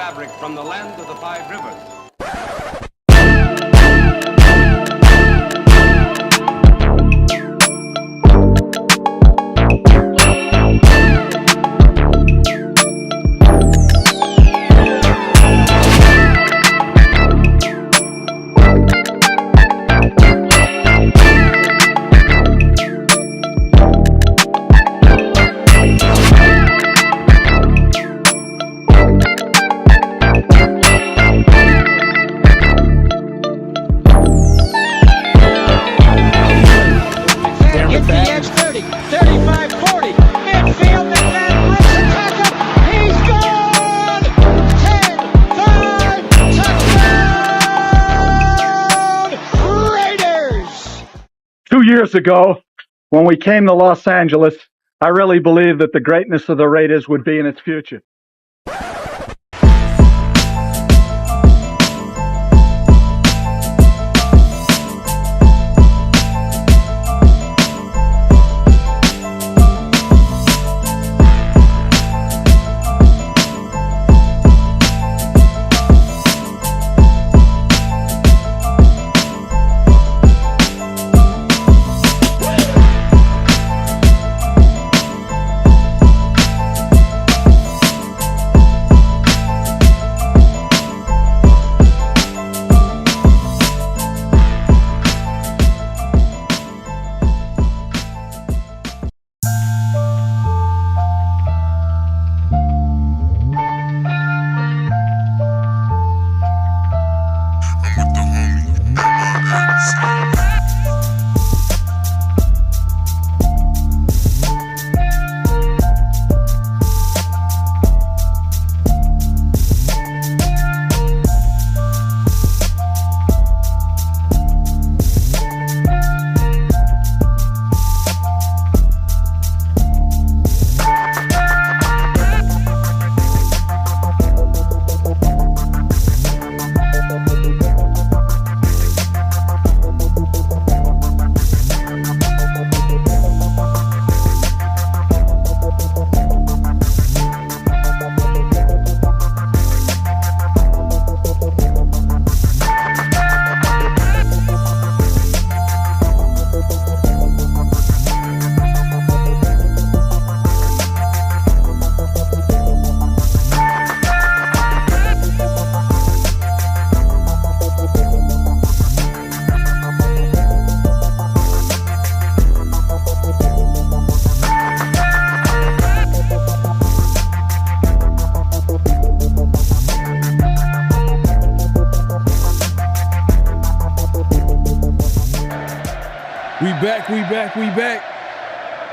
fabric from the land of the five rivers. ATS 30, 35, 40, midfield, McMahon breaks a tackle, he's gone! 10, 5, touchdown! Raiders! 2 years ago, when we came to Los Angeles, I really believed that the greatness of the Raiders would be in its future.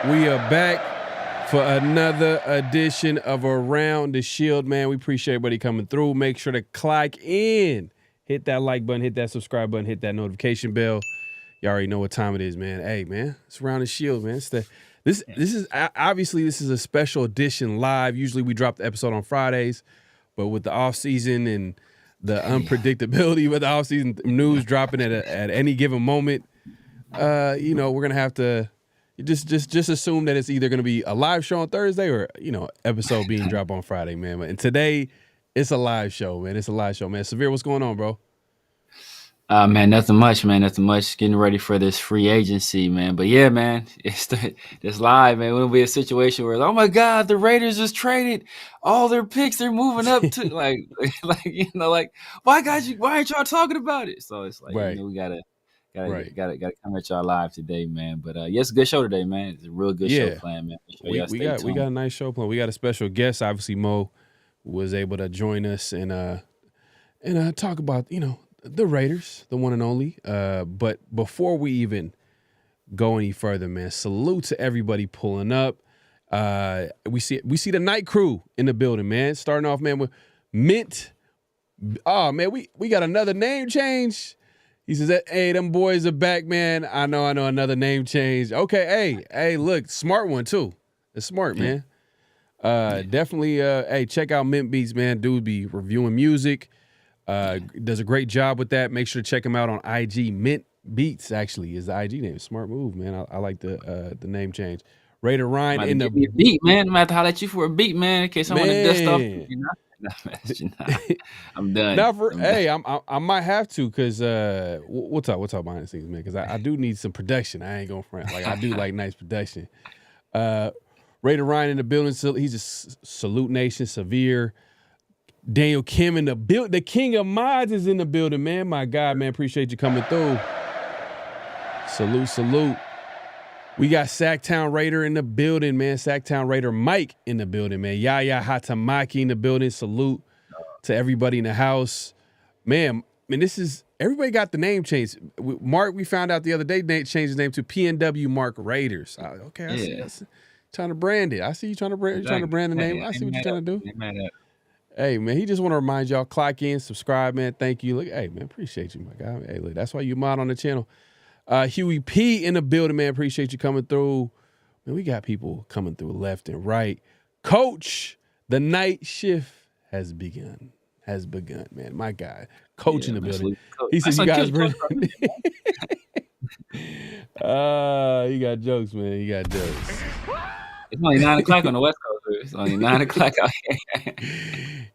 We are back for another edition of Around the Shield, man. We appreciate everybody coming through. Make sure to click in. Hit that like button, hit that subscribe button, hit that notification bell. You already know what time it is, man. Hey, man, it's Around the Shield, man. This is a special edition live. Usually we drop the episode on Fridays, but with the offseason and the unpredictability with the offseason news dropping at any given moment, we're gonna have to just assume that it's either gonna be a live show on Thursday or episode being dropped on Friday, man. And today it's a live show, man. It's a live show, man. Severe, what's going on, bro? Man, nothing much, man. Nothing much. Getting ready for this free agency, man. But yeah, man, it's live, man. It'll be a situation where, oh my God, the Raiders just traded all their picks. They're moving up to like why aren't y'all talking about it? So it's like, right. We gotta come at y'all live today, man. But it's a good show today, man. It's a real good show planned, man. We got a nice show planned. We got a special guest. Obviously, Mo was able to join us and talk about the Raiders, the one and only. But before we even go any further, man, salute to everybody pulling up. We see the night crew in the building, man. Starting off, man, with Mint. Oh man, we got another name change. He says, "Hey, them boys are back, man. I know another name change. Okay, hey, look, smart one too. It's smart, man. Definitely. Hey, check out Mint Beats, man. Dude be reviewing music. Does a great job with that. Make sure to check him out on IG. Mint Beats actually is the IG name. Smart move, man. I like the name change. Raider Ryan in the beat, man. I'm gonna have to holler at you for a beat, man. In case I want to dust off. Nah, I'm done. Now for I'm hey, done. I might have to because we'll talk behind the scenes, man. Because I do need some production. I ain't gonna front. Like I do like nice production. Raider Ryan in the building. So he's a Salute Nation Severe. Daniel Kim in the build. The king of mods is in the building, man. My God, man, appreciate you coming through. Salute. We got Sacktown Raider in the building, man. Sacktown Raider Mike in the building, man. Yaya Hatamaki in the building. Salute to everybody in the house. Man, this is everybody got the name changed. Mark, we found out the other day, changed his name to PNW Mark Raiders. Okay, I see. Trying to brand it. I see you trying to brand the name. I see what you're trying to do. Hey, man, he just want to remind y'all, clock in, subscribe, man. Thank you. Look, hey, man, appreciate you, my guy. Hey, look, that's why you mod on the channel. Huey P in the building, man. Appreciate you coming through. Man, we got people coming through left and right. Coach, the night shift has begun, man. My guy, Coach in the building. He said, "You guys bring." You got jokes, man. You got jokes. It's only 9 o'clock on the West Coast. It's only 9 o'clock out here.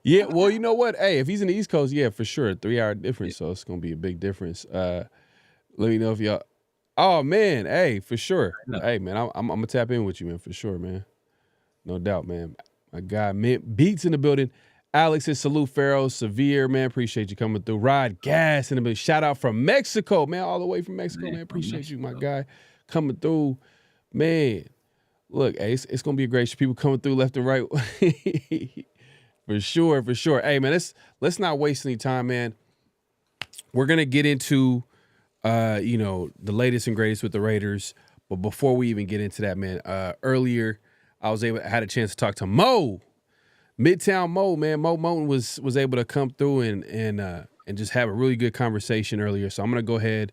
Yeah, well, you know what? Hey, if he's in the East Coast, yeah, for sure, 3-hour difference. So it's gonna be a big difference. Let me know if y'all. Oh man, hey, for sure. Hey man, I'm gonna tap in with you, man, for sure, man. No doubt, man. My guy, man, Beats in the building. Alex and Salute Pharaoh, Severe, man. Appreciate you coming through. Rod Gas in the building. Shout out from Mexico, man. All the way from Mexico, man. Appreciate you, my guy, coming through, man. Look, hey, it's gonna be a great show. People coming through left and right. For sure. Hey, man, let's not waste any time, man. We're gonna get into the latest and greatest with the Raiders. But before we even get into that, man, earlier I had a chance to talk to Mo, Midtown Mo, man. Mo Moton was able to come through and just have a really good conversation earlier. So I'm gonna go ahead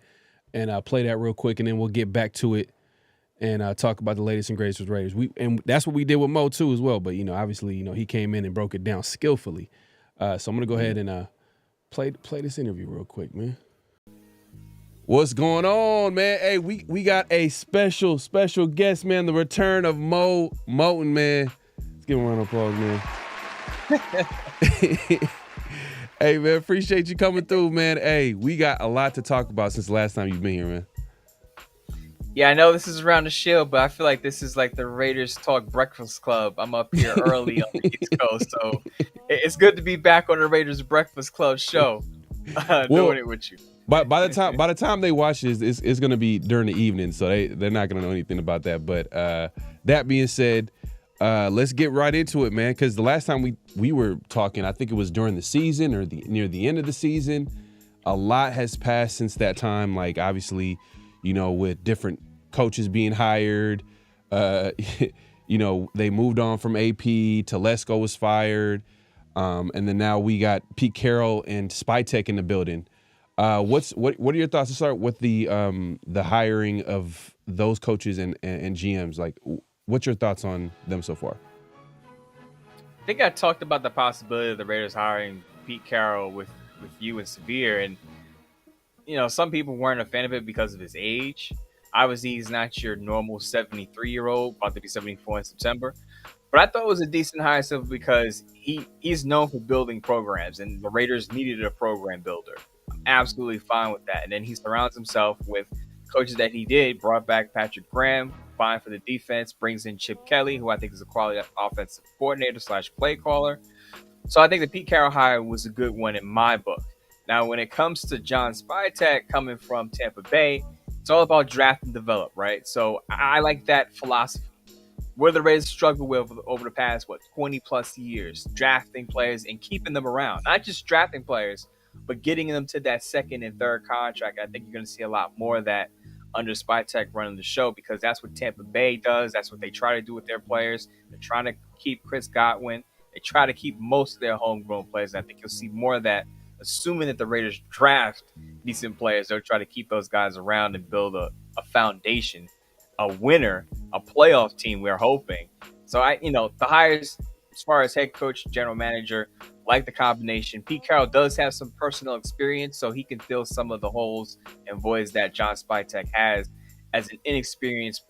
and play that real quick, and then we'll get back to it and talk about the latest and greatest with Raiders. And that's what we did with Mo too as well. But obviously, he came in and broke it down skillfully. So I'm gonna go ahead and play this interview real quick, man. What's going on, man? Hey, we got a special guest, man. The return of Mo Moton, man. Let's give him a round of applause, man. Hey, man, appreciate you coming through, man. Hey, we got a lot to talk about since the last time you've been here, man. Yeah, I know this is around the shield, but I feel like this is like the Raiders Talk Breakfast Club. I'm up here early on the East Coast, so it's good to be back on the Raiders Breakfast Club show, doing it with you. By the time they watch this, it's going to be during the evening, so they're not going to know anything about that. But that being said, let's get right into it, man. Because the last time we were talking, I think it was during the season or near the end of the season. A lot has passed since that time. Like obviously, with different coaches being hired, they moved on from AP. Telesco was fired, and then now we got Pete Carroll and Spytek in the building. What are your thoughts to start with the hiring of those coaches and GMs? Like, what's your thoughts on them so far? I think I talked about the possibility of the Raiders hiring Pete Carroll with you and Severe, and some people weren't a fan of it because of his age. Obviously, he's not your normal 73-year-old, about to be 74 in September. But I thought it was a decent hire simply because he's known for building programs, and the Raiders needed a program builder. I'm absolutely fine with that. And then he surrounds himself with coaches that he did, brought back Patrick Graham, fine for the defense, brings in Chip Kelly, who I think is a quality offensive coordinator / play caller. So I think the Pete Carroll hire was a good one in my book. Now, when it comes to John Spytek coming from Tampa Bay, it's all about draft and develop, right? So I like that philosophy. Where the Raiders struggle with over the past, 20 plus years, drafting players and keeping them around. Not just drafting players, but getting them to that second and third contract. I think you're going to see a lot more of that under Spytek running the show, because that's what Tampa Bay does. That's what they try to do with their players. They're trying to keep Chris Godwin. They try to keep most of their homegrown players. And I think you'll see more of that, assuming that the Raiders draft decent players. They'll try to keep those guys around and build a foundation, a winner, a playoff team, we're hoping. So the hires as far as head coach, general manager, like the combination. Pete Carroll does have some personal experience, so he can fill some of the holes and voids that John Spytek has as an inexperienced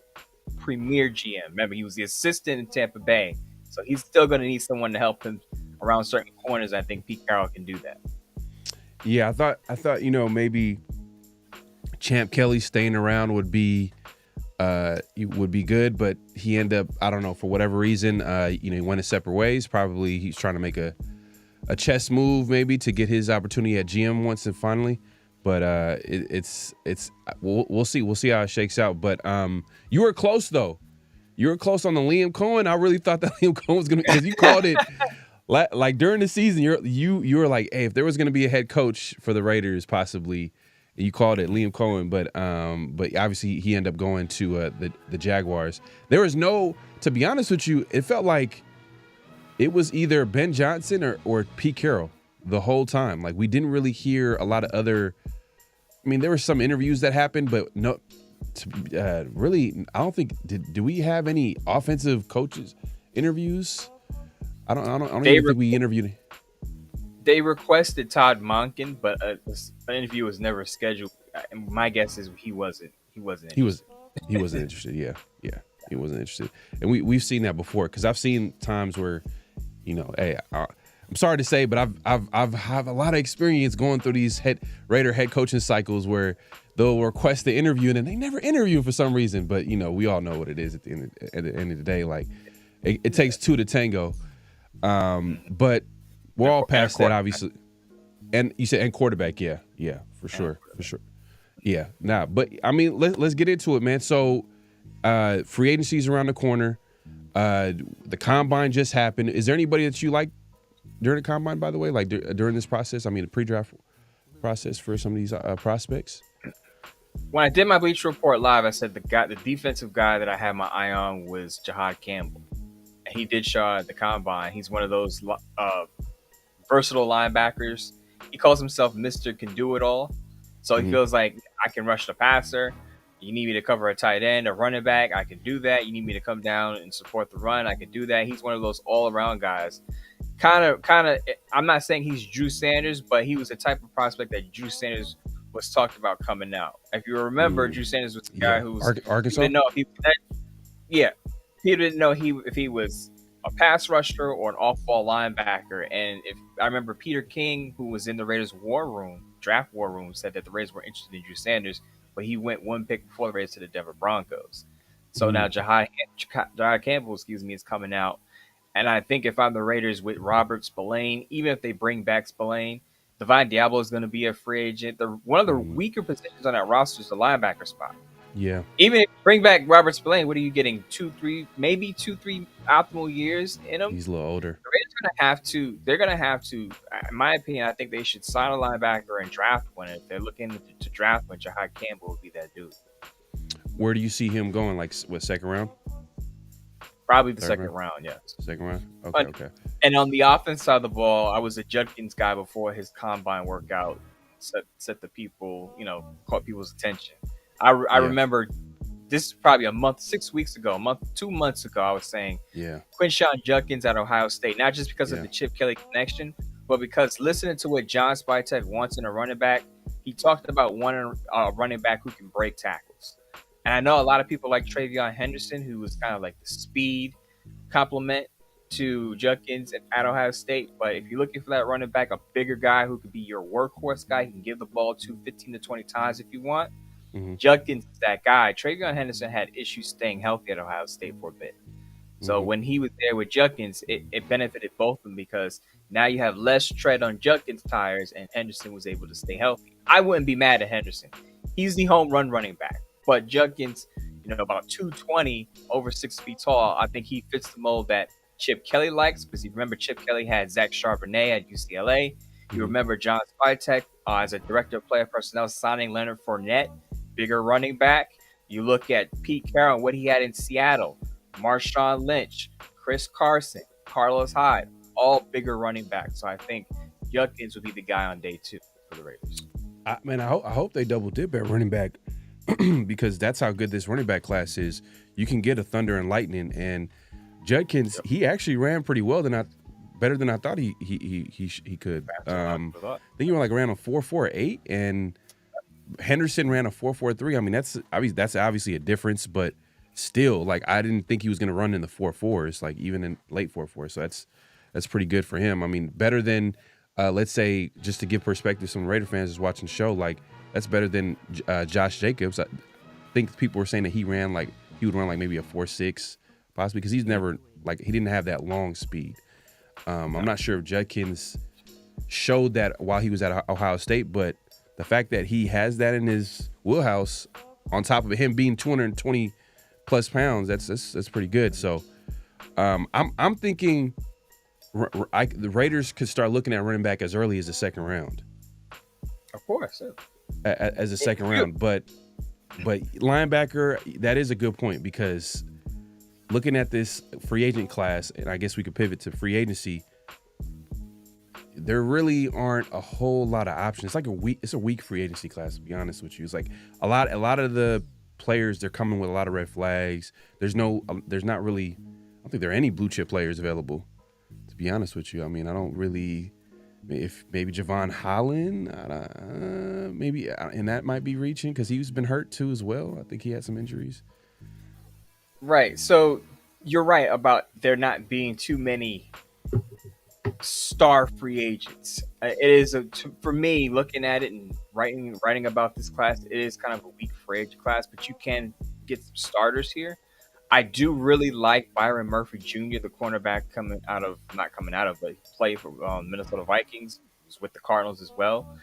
premier GM. Remember, he was the assistant in Tampa Bay, so he's still going to need someone to help him around certain corners. I think Pete Carroll can do that. Yeah, I thought maybe Champ Kelly staying around would be good, but he ended up, I don't know, for whatever reason, he went his separate ways. Probably he's trying to make a chess move maybe to get his opportunity at GM once and finally. But we'll see how it shakes out. But you were close though. You were close on the Liam Cohen. I really thought that Liam Cohen was gonna, because you called it like during the season. You were like, hey, if there was gonna be a head coach for the Raiders, possibly. You called it Liam Cohen, but obviously he ended up going to the Jaguars. There was no, to be honest with you, it felt like it was either Ben Johnson or Pete Carroll the whole time. Like, we didn't really hear a lot of other. I mean, there were some interviews that happened, but no, really, I don't think do we have any offensive coaches interviews? I don't even think we interviewed. They requested Todd Monken, but an interview was never scheduled. My guess is he wasn't. He wasn't interested. Yeah, he wasn't interested. And we've seen that before, because I've seen times where, hey, I'm sorry to say, but I've a lot of experience going through these Raider head coaching cycles where they'll request the interview and then they never interview for some reason. But we all know what it is at the end of the day. Like, it takes two to tango. But we're all past that, obviously. And you said, and quarterback, yeah, for sure. Yeah, but I mean, let's get into it, man. So, free agency's around the corner. The combine just happened. Is there anybody that you like during the combine, by the way, like during this process? I mean, the pre-draft process for some of these prospects. When I did my Bleacher Report live, I said the defensive guy that I had my eye on was Jahad Campbell. And he did show at the combine. He's one of those versatile linebackers. He calls himself Mr. Can Do It All. So he feels like, I can rush the passer. You need me to cover a tight end, a running back, I can do that. You need me to come down and support the run, I can do that. He's one of those all-around guys. Kind of. I'm not saying he's Drew Sanders, but he was the type of prospect that Drew Sanders was talked about coming out. If you remember, Drew Sanders was the guy who was Arkansas. Didn't know People didn't know if he was a pass rusher or an off-ball linebacker. And if I remember, Peter King, who was in the Raiders draft war room, said that the Raiders were interested in Drew Sanders, but he went one pick before the Raiders to the Denver Broncos. So now Jahad Campbell, is coming out. And I think if I'm the Raiders with Robert Spillane, even if they bring back Spillane, Divine Diablo is going to be a free agent. One of the weaker positions on that roster is the linebacker spot. Yeah. Even if you bring back Robert Spillane, what are you getting? 2-3 optimal years in him? He's a little older. The Raiders they're going to have to, in my opinion, I think they should sign a linebacker and draft one. If they're looking to draft one, Jahad Campbell would be that dude. Where do you see him going? Like, what, second round? Probably the second round, yes. Second round? Okay. And on the offense side of the ball, I was a Judkins guy before his combine workout set the people, caught people's attention. I remember this is probably 2 months ago, I was saying, Quinshon Judkins at Ohio State, not just because of the Chip Kelly connection, but because listening to what John Spytek wants in a running back, he talked about wanting a running back who can break tackles. And I know a lot of people like Travion Henderson, who was kind of like the speed complement to Judkins at Ohio State. But if you're looking for that running back, a bigger guy who could be your workhorse guy, he can give the ball to 15 to 20 times if you want. Judkins is that guy. Travion Henderson had issues staying healthy at Ohio State for a bit. So when he was there with Judkins, it benefited both of them because now you have less tread on Judkins' tires and Henderson was able to stay healthy. I wouldn't be mad at Henderson. He's the home run running back. But Judkins, about 220, over 6 feet tall, I think he fits the mold that Chip Kelly likes, because you remember Chip Kelly had Zach Charbonnet at UCLA. You remember John Spytek as a director of player personnel signing Leonard Fournette, bigger running back. You look at Pete Carroll and what he had in Seattle, Marshawn Lynch, Chris Carson, Carlos Hyde, all bigger running backs. So I think Judkins will be the guy on day 2 for the Raiders. I hope they double dip at running back because that's how good this running back class is. You can get a thunder and lightning, and Judkins, he actually ran pretty well better than I thought he could. I think he ran a 4.48, and Henderson ran a 4.43. I mean, that's obviously a difference, but still, like, I didn't think he was going to run in the 4.4s, like even in late 4.4. So that's that's pretty good for him. I mean, better than let's say, just to give perspective, some Raider fans is watching the show, like that's better than Josh Jacobs. I think people were saying that he would run like maybe a 4.6, possibly, because he's never he didn't have that long speed. I'm not sure if Judkins showed that while he was at Ohio State, but the fact that he has that in his wheelhouse, on top of him being 220 plus pounds, that's pretty good. So I'm thinking the Raiders could start looking at running back as early as the second round. Of course, as a second round, but linebacker, that is a good point, because looking at this free agent class, and I guess we could pivot to free agency, there really aren't a whole lot of options. It's a weak free agency class, to be honest with you. It's like a lot of the players, they're coming with a lot of red flags. There's not really, I don't think there are any blue chip players available, to be honest with you. I mean, I don't really, if maybe Javon Holland, maybe, and that might be reaching, because he's been hurt too as well. I think he had some injuries. Right. So you're right about there not being too many star free agents. It is for me, looking at it and writing about this class, it is kind of a weak free agent class, but you can get some starters here. I do really like Byron Murphy Jr., the cornerback but he played for Minnesota Vikings. He was with the Cardinals as well.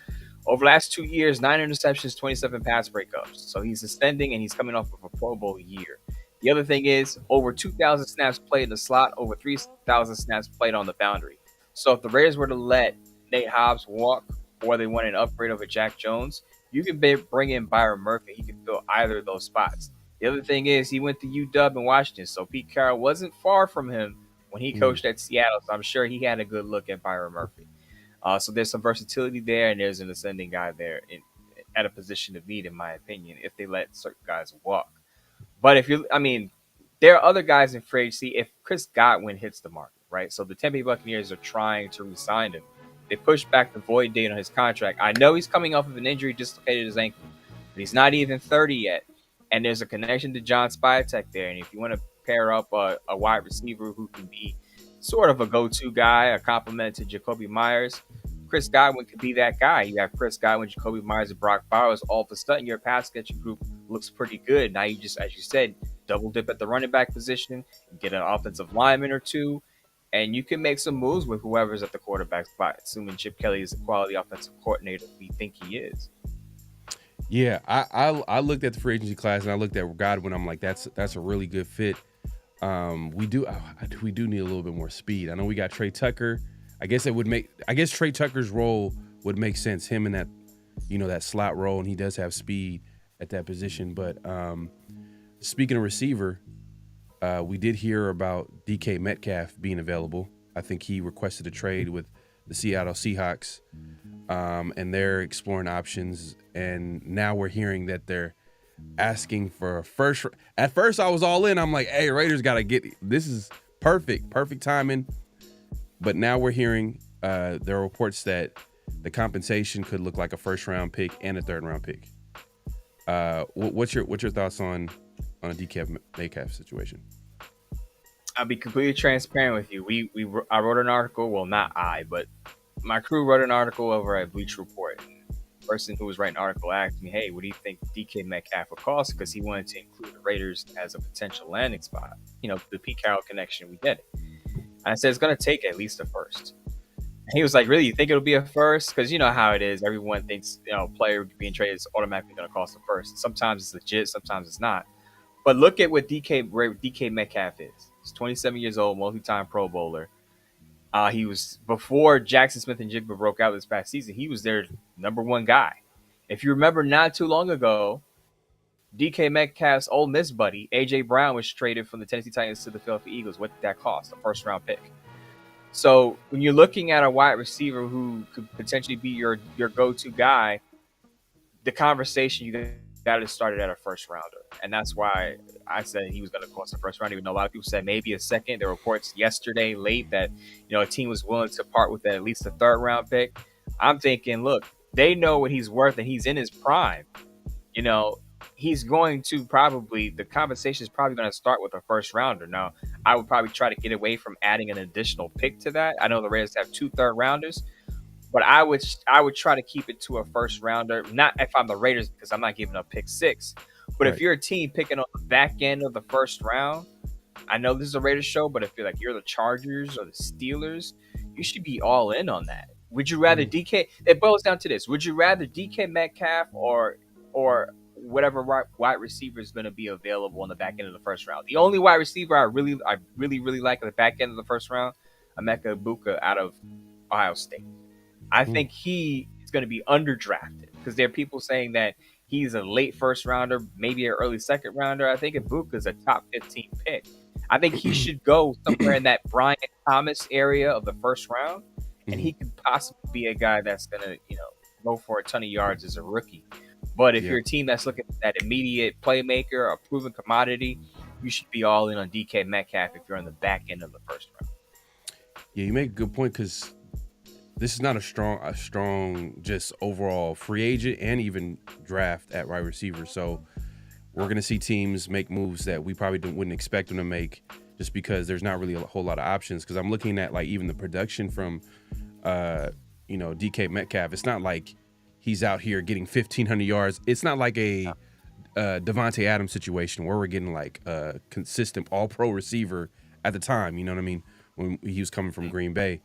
Over the last 2 years, 9 interceptions, 27 pass breakups. So he's ascending, and he's coming off of a Pro Bowl year. The other thing is over 2,000 snaps played in the slot, over 3,000 snaps played on the boundary. So if the Raiders were to let Nate Hobbs walk, or they want an upgrade over Jack Jones, you can bring in Byron Murphy. He can fill either of those spots. The other thing is he went to UW in Washington, so Pete Carroll wasn't far from him when he coached at Seattle. So I'm sure he had a good look at Byron Murphy. So there's some versatility there, and there's an ascending guy there at a position of need, in my opinion, if they let certain guys walk. But there are other guys in free agency if Chris Godwin hits the market, right? So the Tampa Bay Buccaneers are trying to re-sign him. They pushed back the void date on his contract. I know he's coming off of an injury, dislocated his ankle, but he's not even 30 yet. And there's a connection to John Spytek there. And if you want to pair up a wide receiver who can be sort of a go-to guy, a complement to Jacoby Myers, Chris Godwin could be that guy. You have Chris Godwin, Jacoby Myers, and Brock Bowers. All of a sudden, your pass catching group looks pretty good. Now you just, as you said, double dip at the running back position, get an offensive lineman or two, and you can make some moves with whoever's at the quarterback spot, assuming Chip Kelly is a quality offensive coordinator we think he is. Yeah, I looked at the free agency class, and I looked at Godwin. I'm like, that's a really good fit. We do need a little bit more speed. I know we got Trey Tucker. I guess Trey Tucker's role would make sense. Him in that, that slot role, and he does have speed at that position. But speaking of receiver, we did hear about DK Metcalf being available. I think he requested a trade with the Seattle Seahawks, and they're exploring options. And now we're hearing that they're asking for a first. At first, I was all in. I'm like, hey, Raiders got to get this. Is perfect timing. But now we're hearing there are reports that the compensation could look like a first-round pick and a third-round pick. What's your thoughts on a DK Metcalf situation? I'll be completely transparent with you. I wrote an article. Well, not I, but my crew wrote an article over at Bleacher Report. The person who was writing the article asked me, hey, what do you think DK Metcalf would cost? Because he wanted to include the Raiders as a potential landing spot. The Pete Carroll connection, we get it. And I said, it's going to take at least a first. And he was like, really? You think it'll be a first? Because you know how it is. Everyone thinks, player being traded is automatically going to cost a first. Sometimes it's legit, sometimes it's not. But look at what DK Metcalf is. He's 27 years old, multi-time Pro Bowler. He was, before Jackson Smith and Jigba broke out this past season, he was their number one guy. If you remember, not too long ago, DK Metcalf's Ole Miss buddy, A.J. Brown, was traded from the Tennessee Titans to the Philadelphia Eagles. What did that cost? A first-round pick. So when you're looking at a wide receiver who could potentially be your go-to guy, the conversation you got to start it at a first-rounder. And that's why I said he was going to cost a first round, even though a lot of people said maybe a second. There were reports yesterday late that a team was willing to part with at least a third-round pick. I'm thinking, look, they know what he's worth, and he's in his prime. he's going to probably, the conversation is probably going to start with a first rounder. Now, I would probably try to get away from adding an additional pick to that. I know the Raiders have 2 third-rounders, but I would try to keep it to a first rounder. Not if I'm the Raiders, because I'm not giving up pick 6. But if you're a team picking on the back end of the first round, I know this is a Raiders show, but if you're like, you're the Chargers or the Steelers, you should be all in on that. Would you rather DK? It boils down to this: would you rather DK Metcalf or whatever wide receiver is going to be available on the back end of the first round? The only wide receiver I really like at the back end of the first round, Emeka Egbuka out of Ohio State. I think he is going to be underdrafted because there are people saying that he's a late first rounder, maybe an early second rounder. I think Egbuka is a top 15 pick. I think he should go somewhere in that Brian Thomas area of the first round, and he could possibly be a guy that's going to, go for a ton of yards as a rookie. But if you're a team that's looking at that immediate playmaker, a proven commodity, you should be all in on DK Metcalf if you're on the back end of the first round. Yeah, you make a good point because this is not a strong just overall free agent and even draft at wide receiver. So we're going to see teams make moves that we probably wouldn't expect them to make just because there's not really a whole lot of options. Because I'm looking at like even the production from, DK Metcalf. It's not like he's out here getting 1,500 yards. It's not like a Davante Adams situation where we're getting like a consistent all-pro receiver at the time. You know what I mean? When he was coming from Green Bay.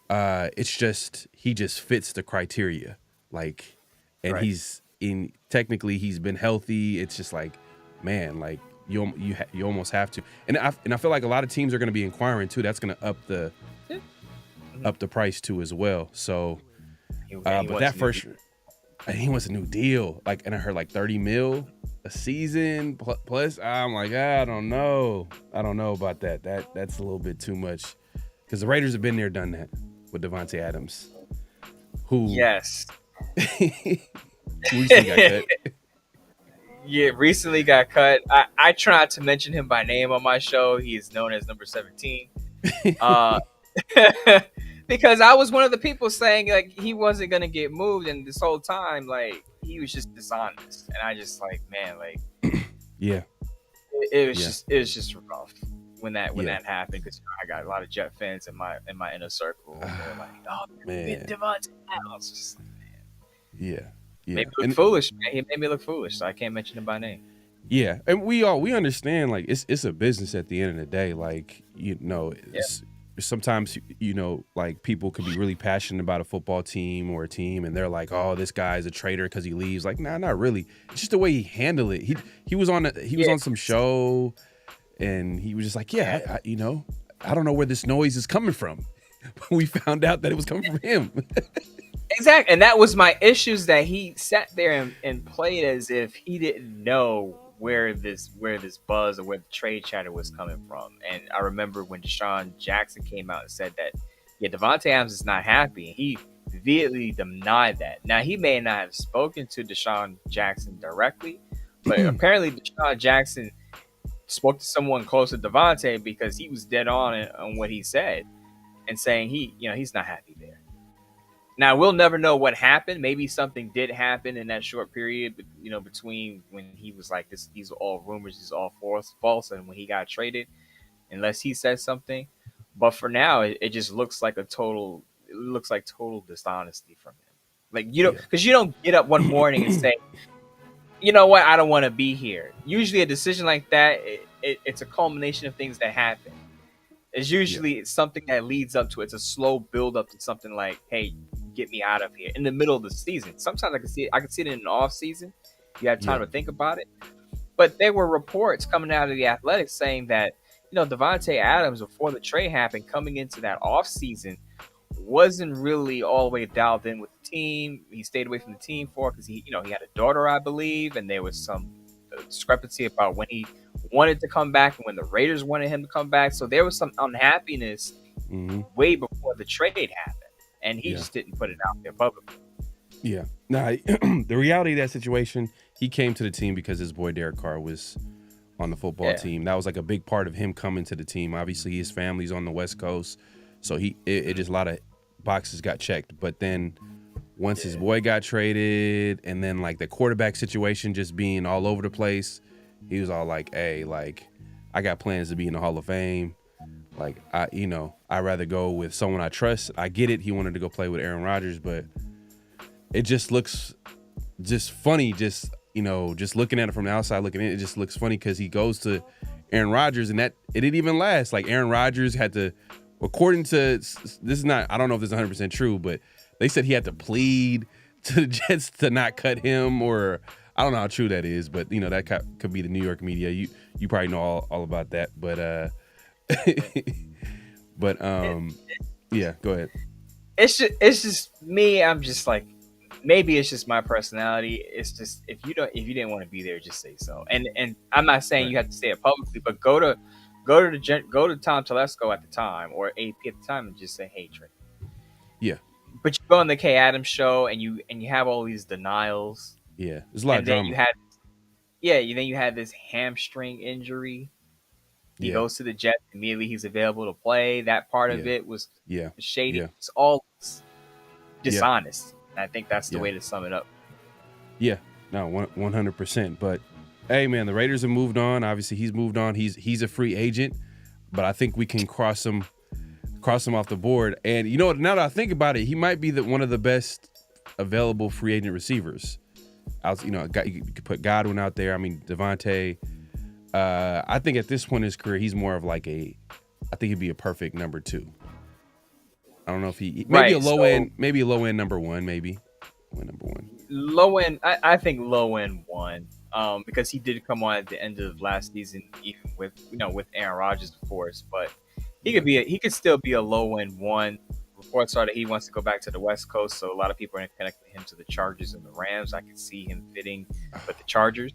It's just he just fits the criteria. Like, and technically he's been healthy. It's just like, man, like you almost have to. And I feel like a lot of teams are going to be inquiring too. That's going to up the price too as well. So, but that first, he wants a new deal. Like, and I heard like 30 mil a season plus. I'm like, I don't know about that. That's a little bit too much because the Raiders have been there, done that with Davante Adams, who recently got cut. Yeah, recently got cut. I tried to mention him by name on my show. He is known as number 17. Because I was one of the people saying like he wasn't gonna get moved, and this whole time like he was just dishonest, and I just like, man, like yeah, it was just rough when that happened because I got a lot of Jet fans in my inner circle. And they're like, oh man, Devontae Adams. Just like, man. Yeah. Made me look foolish, man. He made me look foolish, so I can't mention him by name. Yeah, and we understand like it's a business at the end of the day. Like sometimes like people can be really passionate about a football team or a team, and they're like, oh, this guy's a traitor because he leaves. Like, nah, not really. It's just the way he handled it. He was on on some show, and he was just like, I don't know where this noise is coming from. We found out that it was coming from him. Exactly, and that was my issues, that he sat there and played as if he didn't know where this buzz or where the trade chatter was coming from. And I remember when Deshaun Jackson came out and said that, Davante Adams is not happy, and he vehemently denied that. Now, he may not have spoken to Deshaun Jackson directly, but apparently Deshaun Jackson spoke to someone close to Davante because he was dead on what he said and saying he's not happy there. Now, we'll never know what happened. Maybe something did happen in that short period, between when he was like, these are all rumors, these are all false, and when he got traded, unless he said something. But for now, it just looks like total dishonesty from him. Like, because you don't get up one morning and say, you know what, I don't want to be here. Usually a decision like that, it's a culmination of things that happen. It's usually something that leads up to it. It's a slow build up to something like, hey, get me out of here in the middle of the season. Sometimes I can see it in an off season. You have time to think about it. But there were reports coming out of the Athletics saying that, Davante Adams, before the trade happened, coming into that off season, wasn't really all the way dialed in with the team. He stayed away from the team because he had a daughter, I believe, and there was some discrepancy about when he wanted to come back and when the Raiders wanted him to come back. So there was some unhappiness way before the trade happened. And he just didn't put it out there publicly. Yeah. Nah, the reality of that situation, he came to the team because his boy Derek Carr was on the football team. That was like a big part of him coming to the team. Obviously, his family's on the West Coast, so it just a lot of boxes got checked. But then once his boy got traded, and then like the quarterback situation just being all over the place, he was all like, "Hey, like I got plans to be in the Hall of Fame. Like I'd rather go with someone I trust." I get it. He wanted to go play with Aaron Rodgers, but it just looks just funny. Just looking at it from the outside, looking in, it just looks funny because he goes to Aaron Rodgers, and that it didn't even last. Like Aaron Rodgers had to, according to this is not, I don't know if this is 100% true, but they said he had to plead to the Jets to not cut him, or I don't know how true that is, but that could be the New York media. You probably know all about that, but yeah, go ahead. It's just me. I'm just like, maybe it's just my personality. It's just if you didn't want to be there, just say so. And I'm not saying you have to say it publicly, but go to Tom Telesco at the time or AP at the time and just say, "Hey, Trey." Yeah. But you go on the Kay Adams show and you have all these denials. Yeah, there's a lot of drama. Then you had this hamstring injury. He goes to the Jets. Immediately he's available to play. That part of it was shady. Yeah. It's all dishonest. And I think that's the way to sum it up. Yeah, no, 100%. But hey, man, the Raiders have moved on. Obviously, he's moved on. He's a free agent, but I think we can cross him off the board. And now that I think about it, he might be one of the best available free agent receivers. You could put Godwin out there. I mean, Devontae. I think at this point in his career, he's more of like I think he'd be a perfect number 2. I don't know if maybe a low end number 1, maybe. Number 1. Low end, I think low end 1. Because he did come on at the end of last season, even with Aaron Rodgers, of course, but he could still be a low end 1. Reports are that he wants to go back to the West Coast, so a lot of people are connecting him to the Chargers and the Rams. I can see him fitting with the Chargers.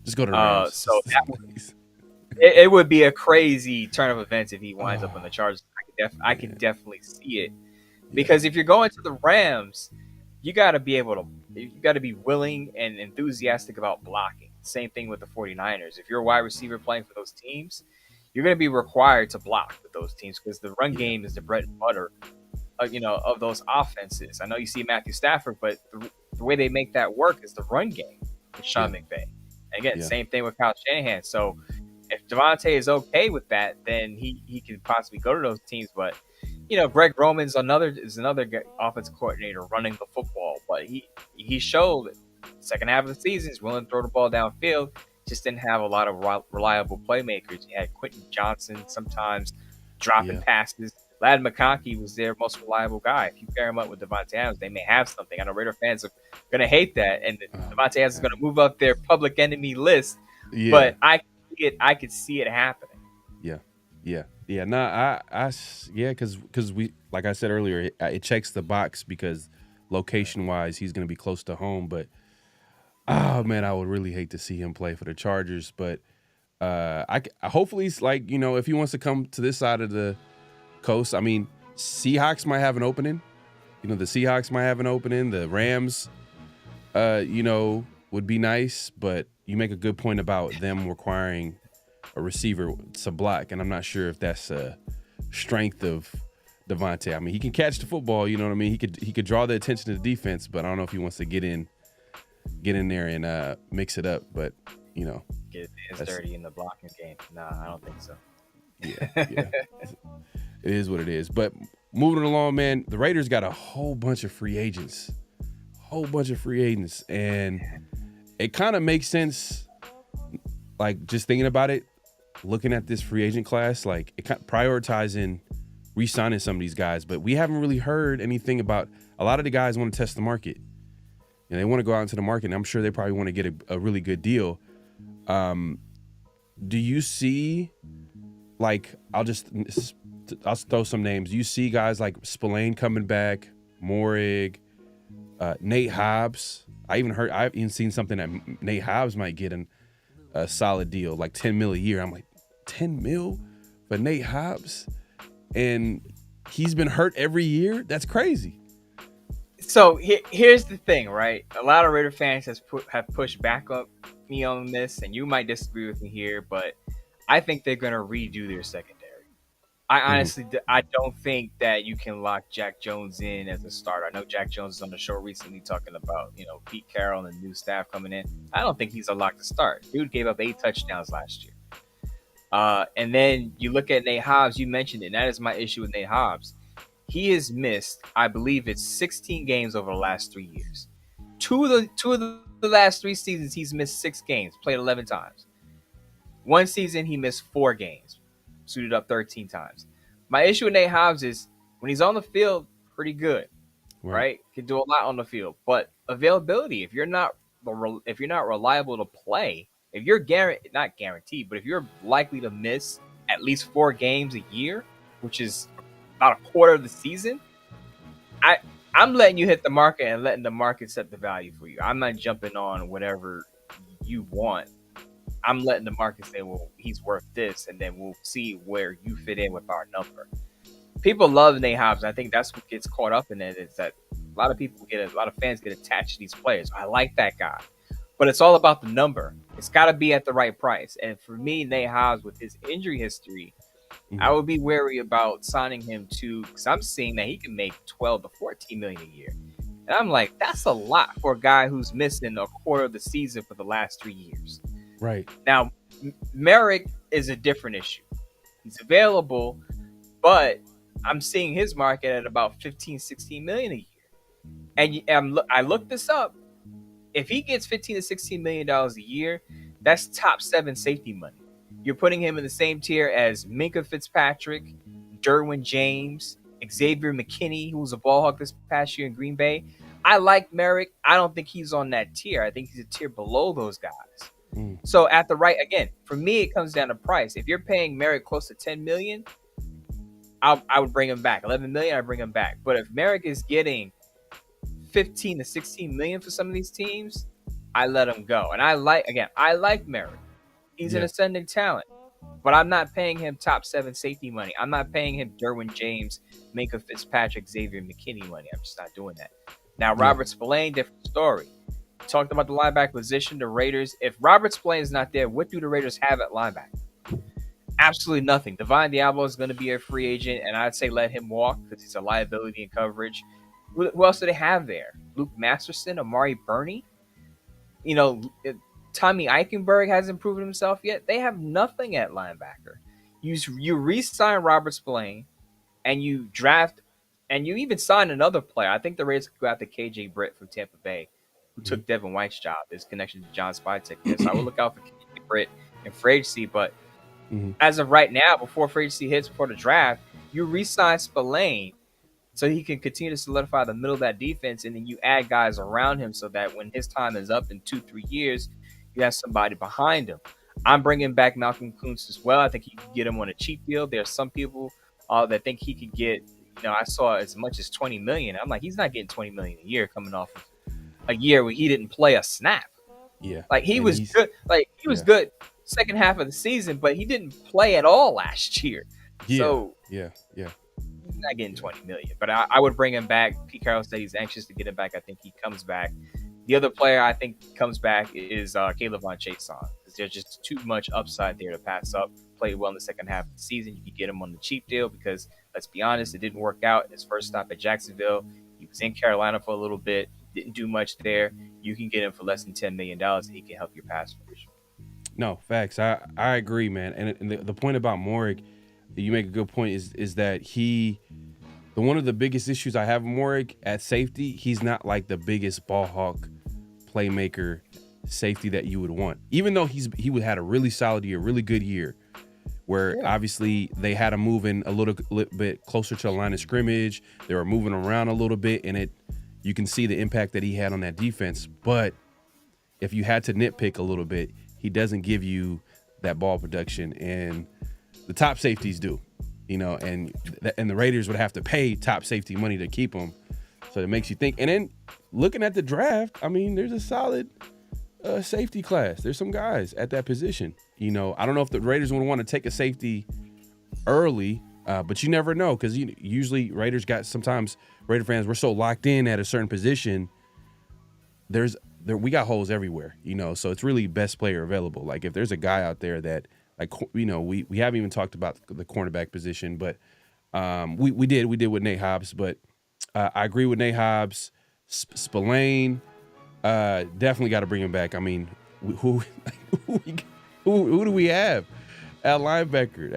Just go to Rams. So it would be a crazy turn of events if he winds up on the Chargers. I can definitely see it, because if you're going to the Rams, you got to be willing and enthusiastic about blocking. Same thing with the 49ers. If you're a wide receiver playing for those teams, you're going to be required to block with those teams, because the run game is the bread and butter, of those offenses. I know you see Matthew Stafford, but the way they make that work is the run game with Sean McVay. And again, same thing with Kyle Shanahan. So if Devontae is okay with that, then he could possibly go to those teams. But Greg Roman's another offensive coordinator running the football, but he showed second half of the season he's willing to throw the ball downfield. Just didn't have a lot of reliable playmakers. You had Quentin Johnson sometimes dropping passes. Ladd McConkey was their most reliable guy. If you pair him up with Devontae Adams, they may have something. I know Raider fans are going to hate that, and Devontae Adams is going to move up their public enemy list. Yeah. But I could see it happening. Yeah. No, because we, like I said earlier, it checks the box because location-wise, he's going to be close to home. But oh man, I would really hate to see him play for the Chargers. But I hopefully, if he wants to come to this side of the coast, I mean, Seahawks might have an opening. The Seahawks might have an opening. The Rams, would be nice. But you make a good point about them requiring a receiver to block, and I'm not sure if that's a strength of Devontae. I mean, he can catch the football. You know what I mean? He could draw the attention of the defense, but I don't know if he wants to get in there and mix it up. But get his hands dirty in the blocking game. Nah, I don't think so. Yeah. It is what it is. But moving along, man, the Raiders got a whole bunch of free agents. And it kind of makes sense, like, just thinking about it, looking at this free agent class, like, it kind of prioritizing re-signing some of these guys. But we haven't really heard anything about – a lot of the guys want to test the market. And they want to go out into the market, and I'm sure they probably want to get a really good deal. Do you see, like, I'll throw some names. You see guys like Spillane coming back, Morig, Nate Hobbs. I've even seen something that Nate Hobbs might get a solid deal, like $10 million a year. I'm like, $10 million for Nate Hobbs? And he's been hurt every year? That's crazy. So here's the thing, right? A lot of Raider fans have pushed back up me on this, and you might disagree with me here, but I think they're going to redo their secondary. I honestly, I don't think that you can lock Jack Jones in as a starter. I know Jack Jones is on the show recently talking about, Pete Carroll and the new staff coming in. I don't think he's a lock to start. Dude gave up 8 touchdowns last year. And then you look at Nate Hobbs. You mentioned it. And that is my issue with Nate Hobbs. He has missed, I believe it's 16 games over the last 3 years. Two of the last 3 seasons, he's missed 6 games, played 11 times. One season, he missed 4 games, suited up 13 times. My issue with Nate Hobbs is when he's on the field, pretty good, right? Can do a lot on the field, but availability. If you're not reliable to play, if you're not guaranteed, but if you're likely to miss at least 4 games a year, which is about a quarter of the season, I'm letting you hit the market and letting the market set the value for you. I'm not jumping on whatever you want. I'm letting the market say, well, he's worth this, and then we'll see where you fit in with our number. People love Nate Hobbs. I think that's what gets caught up in it, is that a lot of fans get attached to these players. I like that guy. But it's all about the number. It's got to be at the right price. And for me, Nate Hobbs, with his injury history, I would be wary about signing him because I'm seeing that he can make 12 to 14 million a year. And I'm like, that's a lot for a guy who's missing a quarter of the season for the last 3 years. Right. Now, Merrick is a different issue. He's available, but I'm seeing his market at about 15, 16 million a year. And I looked this up. If he gets 15 to 16 million dollars a year, that's top 7 safety money. You're putting him in the same tier as Minkah Fitzpatrick, Derwin James, Xavier McKinney, who was a ball hawk this past year in Green Bay. I like Merrick. I don't think he's on that tier. I think he's a tier below those guys. So for me, it comes down to price. If you're paying Merrick close to 10 million, I would bring him back. 11 million, I'd bring him back. But if Merrick is getting 15 to 16 million for some of these teams, I let him go. And I like Merrick. He's an ascending talent. But I'm not paying him top 7 safety money. I'm not paying him Derwin James, Minkah Fitzpatrick, Xavier McKinney money. I'm just not doing that. Now, Robert Spillane, different story. Talked about the linebacker position, the Raiders. If Robert Spillane is not there, what do the Raiders have at linebacker? Absolutely nothing. Divine Diablo is going to be a free agent, and I'd say let him walk because he's a liability in coverage. Who else do they have there? Luke Masterson, Amari Burney? Tommy Eichenberg hasn't proven himself yet. They have nothing at linebacker. You re-sign Robert Spillane, and you draft, and you even sign another player. I think the Raiders could go after KJ Britt from Tampa Bay, who took Devin White's job. There's connection to John Spytek there. So I would look out for KJ Britt and free agency. But as of right now, before free agency hits, before the draft, you re-sign Spillane so he can continue to solidify the middle of that defense, and then you add guys around him so that when his time is up in 2-3 years, you have somebody behind him. I'm bringing back Malcolm Kuntz as well. I think you can get him on a cheap deal. There are some people that think he could get, I saw as much as 20 million. I'm like, he's not getting 20 million a year coming off of a year where he didn't play a snap. Yeah. Like he was good. Like he was good second half of the season, but he didn't play at all last year. Yeah. So he's not getting 20 million, but I would bring him back. Pete Carroll said he's anxious to get him back. I think he comes back. The other player I think comes back is Caleb Von Chason. There's just too much upside there to pass up. Played well in the second half of the season. You could get him on the cheap deal because, let's be honest, it didn't work out. His first stop at Jacksonville, he was in Carolina for a little bit, didn't do much there. You can get him for less than $10 million, and he can help your pass rush. No, facts. I agree, man. And the point about Morik, you make a good point, is that one of the biggest issues I have with Morik at safety, he's not like the biggest ball hawk playmaker safety that you would want. Even though he would had a really solid year, really good year, where obviously they had him moving a little bit closer to the line of scrimmage. They were moving around a little bit, and you can see the impact that he had on that defense. But if you had to nitpick a little bit, he doesn't give you that ball production, and the top safeties do, and the Raiders would have to pay top safety money to keep him. So it makes you think. And then looking at the draft, I mean, there's a solid safety class. There's some guys at that position. I don't know if the Raiders would want to take a safety early, but you never know because usually sometimes Raider fans, we're so locked in at a certain position. We got holes everywhere, so it's really best player available. Like if there's a guy out there that Like, we haven't even talked about the cornerback position, but we did with Nate Hobbs. But I agree with Nate Hobbs. Spillane, definitely got to bring him back. I mean, who do we have at linebacker?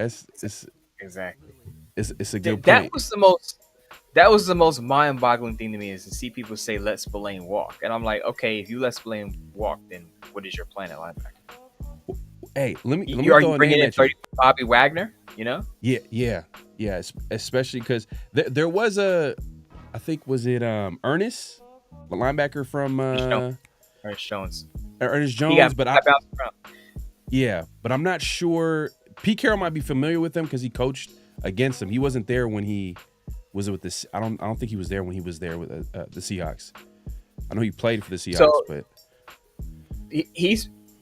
Exactly. It's a good point. That was the most mind-boggling thing to me, is to see people say let Spillane walk, and I'm like, okay, if you let Spillane walk, then what is your plan at linebacker? Hey, let me Are throw you a bringing name in at you. Bobby Wagner? You know? Yeah. Especially because there was I think, was it Ernest, the linebacker from Ernest Jones. Ernest He Jones, got but bounced around. but I'm not sure. Pete Carroll might be familiar with him because he coached against him. He wasn't there when he was with this. I don't think he was there when he was there with the Seahawks. I know he played for the Seahawks, but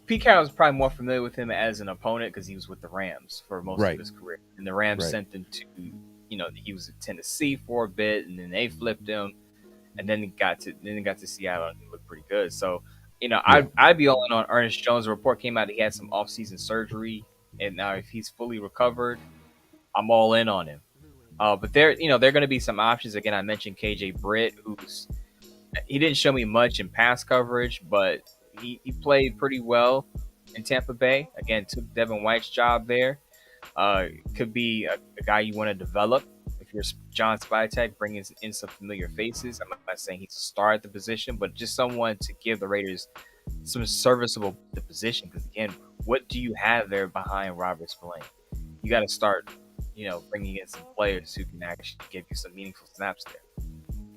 Pete Carroll was probably more familiar with him as an opponent because he was with the Rams for most of his career, and the Rams sent him to, he was at Tennessee for a bit, and then they flipped him, and then he got to Seattle, and he looked pretty good. So, I'd be all in on Ernest Jones. The report came out that he had some offseason surgery, and now if he's fully recovered, I'm all in on him. But there are going to be some options. Again, I mentioned KJ Britt, he didn't show me much in pass coverage, but he played pretty well in Tampa Bay. Again, took Devin White's job there. Could be a guy you want to develop. If you're John Spytek, bringing in some familiar faces. I'm not saying he's a star at the position, but just someone to give the Raiders some serviceable the position. Because again, what do you have there behind Robert Spillane? You got to start, bringing in some players who can actually give you some meaningful snaps there.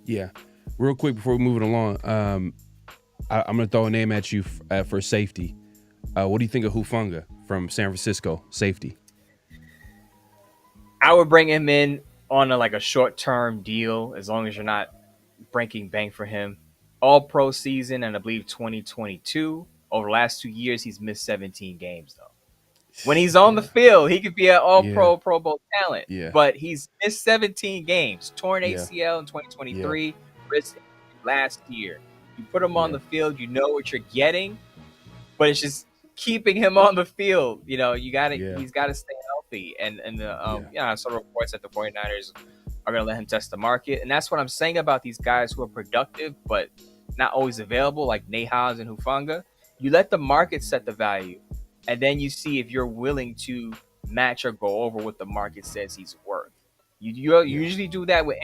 Yeah. Real quick before we move it along, I'm going to throw a name at you for safety. What do you think of Hufanga from San Francisco, safety? I would bring him in on a short-term deal, as long as you're not breaking bank for him. All-pro season, and I believe 2022. Over the last 2 years, he's missed 17 games, though. When he's on the field, he could be an all-pro, Pro Bowl talent. Yeah. But he's missed 17 games. Torn ACL in 2023, wrist last year. You put him on the field, you know what you're getting, but it's just keeping him on the field. He's got to stay healthy. And I saw reports that the 49ers are going to let him test the market. And that's what I'm saying about these guys who are productive, but not always available, like Nate Hobbs and Hufanga. You let the market set the value, and then you see if you're willing to match or go over what the market says he's worth. You usually do that with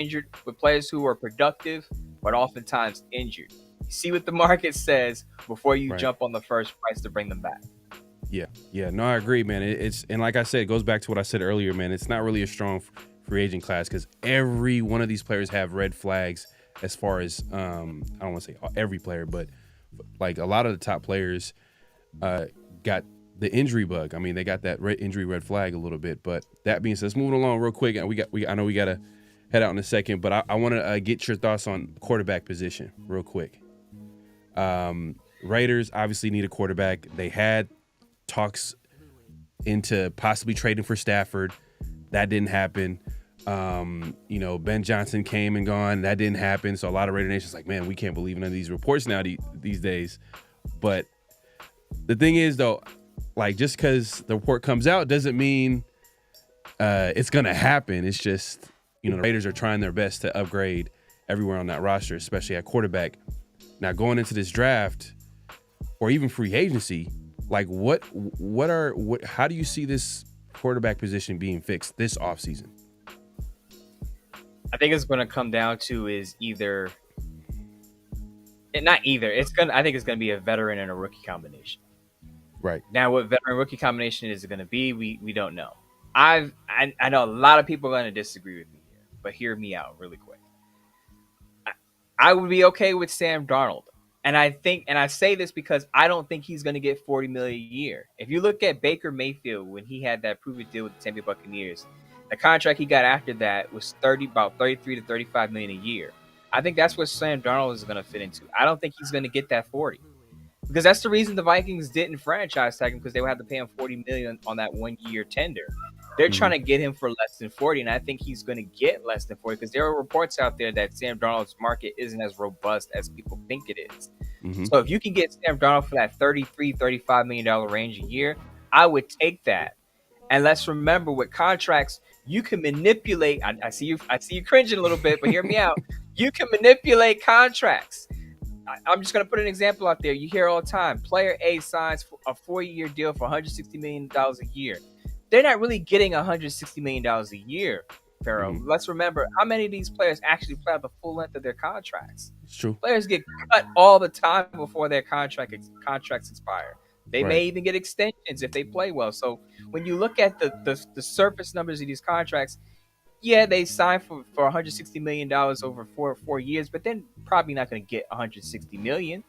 players who are productive, but oftentimes injured. You see what the market says before you jump on the first price to bring them back. Yeah. No, I agree, man. And like I said, it goes back to what I said earlier, man. It's not really a strong free agent class because every one of these players have red flags. As far as I don't want to say every player, but like a lot of the top players got the injury bug. I mean, they got that injury red flag a little bit. But that being said, let's move it along real quick. And I know we got to head out in a second, but I want to get your thoughts on quarterback position real quick. Raiders obviously need a quarterback. They had talks into possibly trading for Stafford. That didn't happen. Ben Johnson came and gone. That didn't happen. So a lot of Raider Nation's like, man, we can't believe none of these reports now these days. But the thing is, though, like, just because the report comes out doesn't mean it's going to happen. It's just, the Raiders are trying their best to upgrade everywhere on that roster, especially at quarterback. Now, going into this draft or even free agency, like how do you see this quarterback position being fixed this offseason? I think it's going to come down to I think it's going to be a veteran and a rookie combination. Right. Now, what veteran rookie combination is it going to be? We don't know. I know a lot of people are going to disagree with me here, but hear me out really quick. I would be okay with Sam Darnold. And I say this because I don't think he's going to get $40 million a year. If you look at Baker Mayfield when he had that prove it deal with the Tampa Bay Buccaneers, the contract he got after that was about $33 to $35 million a year. I think that's what Sam Darnold is going to fit into. I don't think he's going to get that 40, because that's the reason the Vikings didn't franchise tag him, because they would have to pay him $40 million on that 1 year tender. They're trying to get him for less than 40, and I think he's going to get less than 40 because there are reports out there that Sam Darnold's market isn't as robust as people think it is. Mm-hmm. So if you can get Sam Darnold for that $33, $35 million range a year, I would take that. And let's remember, with contracts, you can manipulate. I see you cringing a little bit, but hear me out. You can manipulate contracts. I'm just going to put an example out there. You hear all the time, player A signs a 4-year deal for $160 million a year. They're not really getting $160 million a year, Pharaoh. Let's remember, how many of these players actually play out the full length of their contracts? It's true. Players get cut all the time before their contracts expire. They may Right. even get extensions if they play well. So when you look at the surface numbers of these contracts, yeah, they signed for $160 million over 4 years, but then probably not going to get $160 million.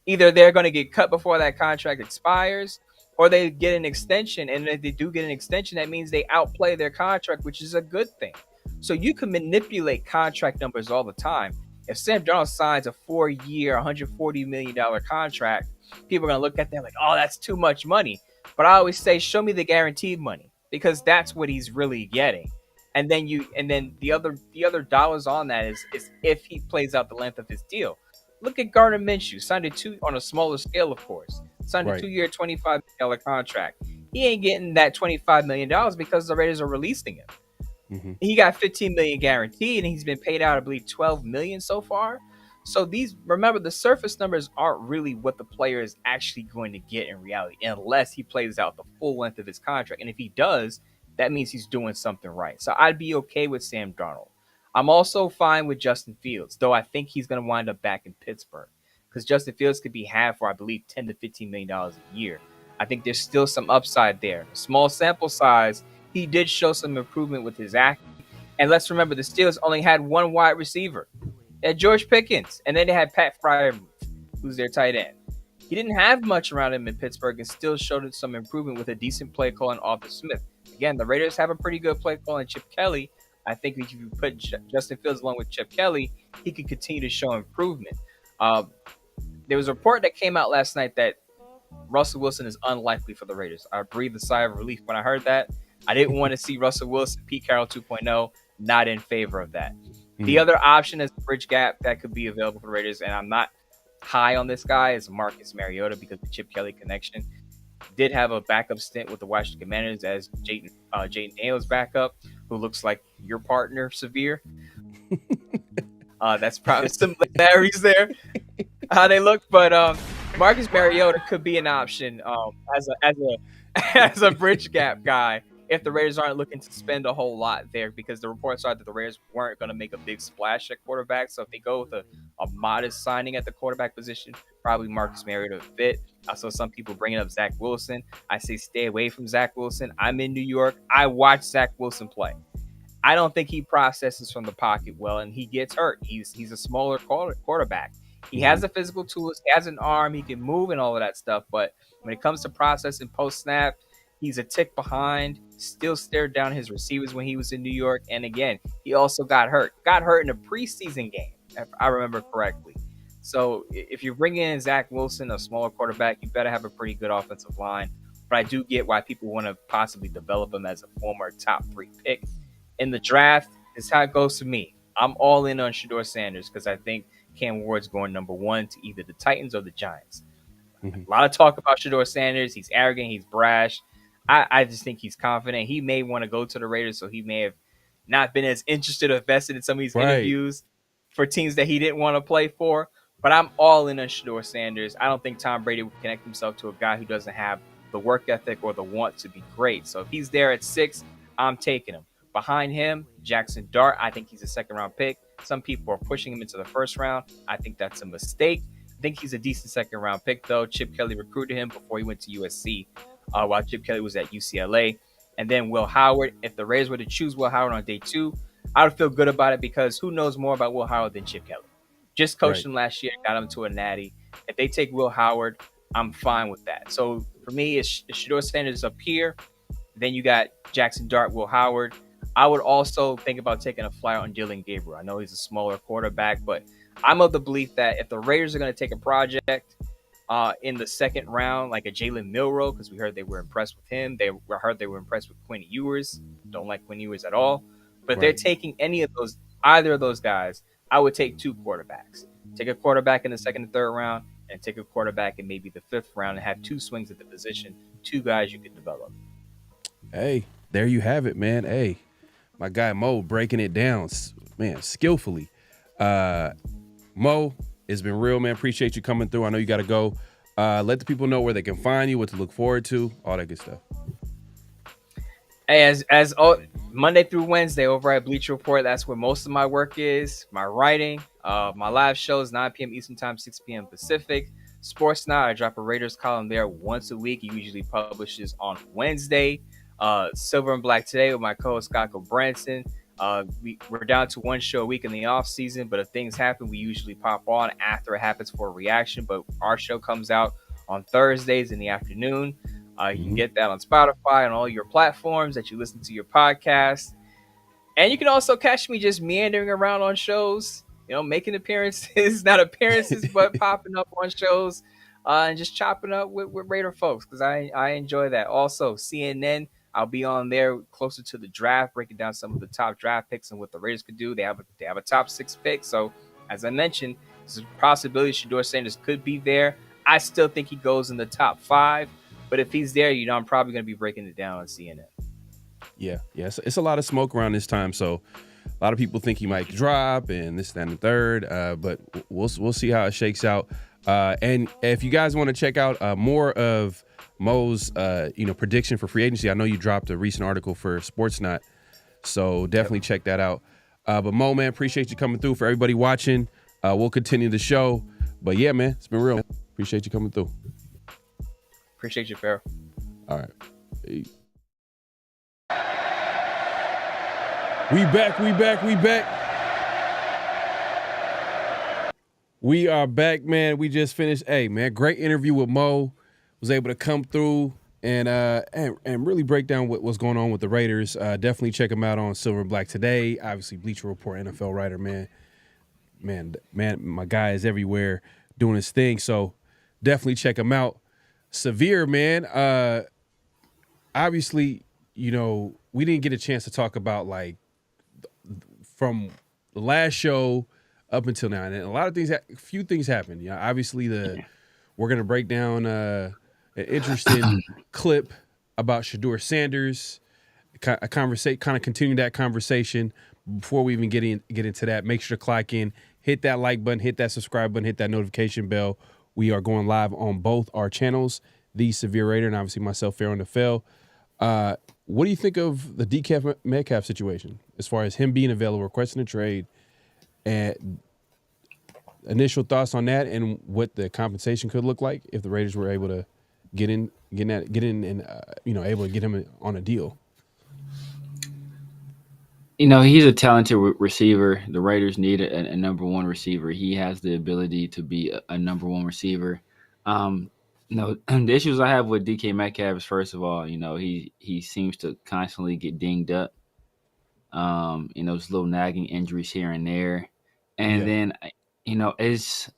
Either they're going to get cut before that contract expires, or they get an extension. And if they do get an extension, that means they outplay their contract, which is a good thing. So you can manipulate contract numbers all the time. If Sam Darnold signs a 4-year, $140 million contract, people are going to look at that like, oh, that's too much money. But I always say, show me the guaranteed money, because that's what he's really getting. And then the other dollars on that is if he plays out the length of his deal. Look at Gardner Minshew, signed on a smaller scale, of course. Signed a 2-year, $25 million contract. He ain't getting that $25 million because the Raiders are releasing him. He got $15 million guaranteed, and he's been paid out, I believe, $12 million so far. So remember, the surface numbers aren't really what the player is actually going to get in reality, unless he plays out the full length of his contract. And if he does, that means he's doing something right. So I'd be okay with Sam Darnold. I'm also fine with Justin Fields, though I think he's going to wind up back in Pittsburgh, because Justin Fields could be had for, I believe, $10 to $15 million a year. I think there's still some upside there. Small sample size, he did show some improvement with his acting. And let's remember, the Steelers only had one wide receiver. They had George Pickens, and then they had Pat Fryer, who's their tight end. He didn't have much around him in Pittsburgh and still showed some improvement with a decent play call in Arthur Smith. Again, the Raiders have a pretty good play call in Chip Kelly. I think if you put Justin Fields along with Chip Kelly, he could continue to show improvement. There was a report that came out last night that Russell Wilson is unlikely for the Raiders. I breathed a sigh of relief when I heard that. I didn't want to see Russell Wilson, Pete Carroll 2.0, not in favor of that. The other option is bridge gap that could be available for the Raiders, and I'm not high on this guy, is Marcus Mariota, because of the Chip Kelly connection. Did have a backup stint with the Washington Commanders as Jayden Daniels backup, who looks like your partner, Severe. That's probably similarities there, how they look. But Marcus Mariota could be an option as a bridge gap guy if the Raiders aren't looking to spend a whole lot there, because the reports are that the Raiders weren't going to make a big splash at quarterback. So if they go with a modest signing at the quarterback position, probably Marcus Mariota would fit. I saw some people bringing up Zach Wilson. I say stay away from Zach Wilson. I'm in New York. I watch Zach Wilson play. I don't think he processes from the pocket well, and he gets hurt. He's a smaller quarterback. He has the physical tools. He has an arm. He can move and all of that stuff. But when it comes to processing post-snap, he's a tick behind. Still stared down his receivers when he was in New York. And again, he also got hurt. Got hurt in a preseason game, if I remember correctly. So if you're bringing in Zach Wilson, a smaller quarterback, you better have a pretty good offensive line. But I do get why people want to possibly develop him as a former top 3 pick. In the draft, is how it goes to me. I'm all in on Shadur Sanders because I think Cam Ward's going number 1 to either the Titans or the Giants. A lot of talk about Shadur Sanders. He's arrogant. He's brash. I just think he's confident. He may want to go to the Raiders, so he may have not been as interested or vested in some of these interviews for teams that he didn't want to play for. But I'm all in on Shadur Sanders. I don't think Tom Brady would connect himself to a guy who doesn't have the work ethic or the want to be great. So if he's there at 6, I'm taking him. Behind him, Jackson Dart. I think he's a second-round pick. Some people are pushing him into the first round. I think that's a mistake. I think he's a decent second-round pick, though. Chip Kelly recruited him before he went to USC, while Chip Kelly was at UCLA. And then Will Howard. If the Raiders were to choose Will Howard on day 2, I would feel good about it, because who knows more about Will Howard than Chip Kelly? Just coached him last year, got him to a natty. If they take Will Howard, I'm fine with that. So for me, it's Shadur Sanders up here. Then you got Jackson Dart, Will Howard. I would also think about taking a flyer on Dylan Gabriel. I know he's a smaller quarterback, but I'm of the belief that if the Raiders are going to take a project in the second round, like a Jalen Milroe, because we heard they were impressed with him. They were impressed with Quinn Ewers. Don't like Quinn Ewers at all. But if they're taking either of those guys, I would take 2 quarterbacks. Take a quarterback in the second and third round, and take a quarterback in maybe the 5th round, and have 2 swings at the position, 2 guys you could develop. Hey, there you have it, man. Hey, my guy Mo breaking it down, man, skillfully. Mo, it's been real, man. Appreciate you coming through. I know you got to go. Let the people know where they can find you, what to look forward to, all that good stuff. Hey, as Monday through Wednesday over at Bleacher Report, that's where most of my work is. My writing, my live shows 9 p.m. Eastern Time, 6 p.m. Pacific. Sports Night, I drop a Raiders column there once a week. It usually publishes on Wednesday. Silver and Black Today with my co-host Scott Branson. We're down to one show a week in the off season, but if things happen, we usually pop on after it happens for a reaction. But our show comes out on Thursdays in the afternoon. You can get that on Spotify and all your platforms that you listen to your podcast. And you can also catch me just meandering around on shows, making appearances, not appearances, but popping up on shows and just chopping up with Raider folks because I enjoy that. Also, CNN, I'll be on there closer to the draft, breaking down some of the top draft picks and what the Raiders could do. They have a top 6 pick. So, as I mentioned, there's a possibility Shadur Sanders could be there. I still think he goes in the top 5. But if he's there, I'm probably going to be breaking it down on CNN. Yeah. It's a lot of smoke around this time, so a lot of people think he might drop and this, that, and the third. But we'll see how it shakes out. And if you guys want to check out more of Mo's prediction for free agency, I know you dropped a recent article for Sportsnet, so definitely check that out. But Mo, man, appreciate you coming through. For everybody watching, we'll continue the show. But yeah, man, it's been real. Appreciate you coming through. Appreciate you, Pharaoh. All right. Hey. We back. We are back, man. We just finished. Hey, man, great interview with Mo. Was able to come through and really break down what's going on with the Raiders. Definitely check him out on Silver and Black Today. Obviously, Bleacher Report, NFL writer, man. My guy is everywhere doing his thing. So definitely check him out. Severe, man. Obviously, we didn't get a chance to talk about like from the last show up until now, and a few things happened. Yeah, obviously we're gonna break down an interesting clip about Shadur Sanders, kind of continue that conversation. Before we even get into that, make sure to clock in, hit that like button, hit that subscribe button, hit that notification bell. We are going live on both our channels, The Severe Raider and obviously myself, PharoahNFL. What do you think of the DK Metcalf situation as far as him being available, requesting a trade, and initial thoughts on that and what the compensation could look like if the Raiders were able to get in and able to get him on a deal? He's a talented receiver. The Raiders need a number one receiver. He has the ability to be a number one receiver. The issues I have with DK Metcalf is, first of all, he seems to constantly get dinged up. There's little nagging injuries here and there. And then, it's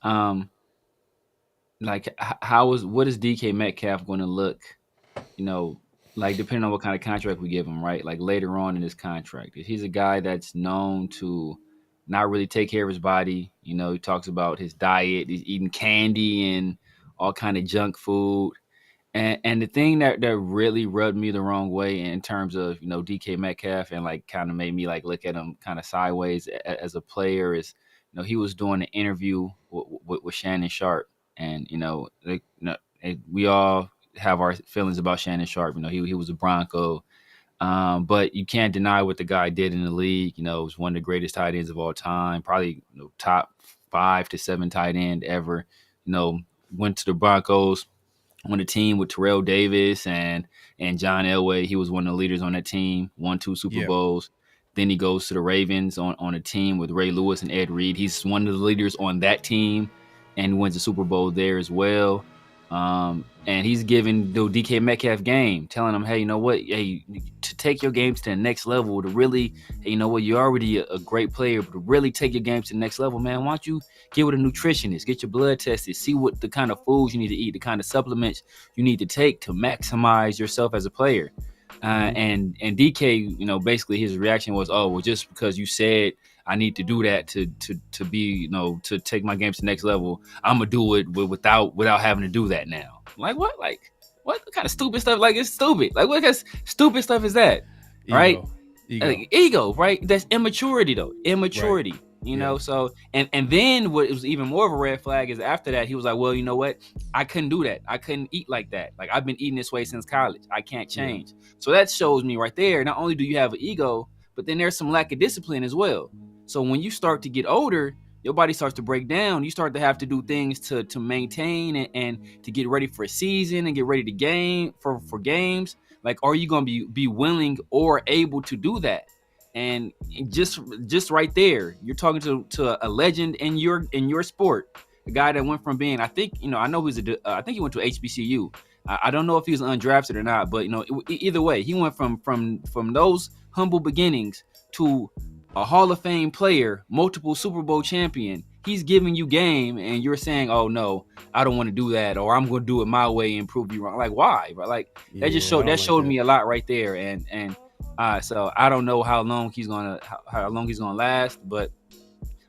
like, what is DK Metcalf going to look, like depending on what kind of contract we give him, right? Like later on in his contract, if he's a guy that's known to not really take care of his body, he talks about his diet, he's eating candy and all kind of junk food. And the thing that really rubbed me the wrong way in terms of, DK Metcalf and like kind of made me like look at him kind of sideways as a player is, he was doing an interview with Shannon Sharp, and, we all have our feelings about Shannon Sharp. He was a Bronco, but you can't deny what the guy did in the league. He was one of the greatest tight ends of all time, probably top 5 to 7 tight end ever. Went to the Broncos, on a team with Terrell Davis and John Elway. He was one of the leaders on that team, won 2 Super Bowls. Then he goes to the Ravens on a team with Ray Lewis and Ed Reed. He's one of the leaders on that team and wins the Super Bowl there as well. And he's giving the DK Metcalf game, telling him, hey, you know what? Hey, to take your games to the next level, to really, hey, you know what? You're already a great player, but to really take your games to the next level, man, why don't you get with a nutritionist, get your blood tested, see what the kind of foods you need to eat, the kind of supplements you need to take to maximize yourself as a player. And DK, basically his reaction was, oh, well, just because you said I need to do that to be, to take my games to the next level, I'm gonna do it without having to do that now. Like what? Like What kind of stupid stuff? Like, it's stupid. Like, what kind of stupid stuff is that? Right? Ego, right? That's immaturity, though. Immaturity. Right. You know, so and then what was even more of a red flag is after that, he was like, well, you know what? I couldn't do that. I couldn't eat like that. Like, I've been eating this way since college. I can't change. So that shows me right there, not only do you have an ego, but then there's some lack of discipline as well. So when you start to get older, your body starts to break down. You start to have to do things to maintain and to get ready for a season and get ready to game for games. Like, are you going to be willing or able to do that? And just right there, you're talking to a legend in your sport, a guy that went from being, I think he went to HBCU. I don't know if he was undrafted or not, but either way, he went from those humble beginnings to a Hall of Fame player, multiple Super Bowl champion. He's giving you game, and you're saying, "Oh no, I don't want to do that," or "I'm going to do it my way and prove you wrong." Like, why? Right? Like, that just showed me a lot right there, and. So I don't know how long he's gonna last, but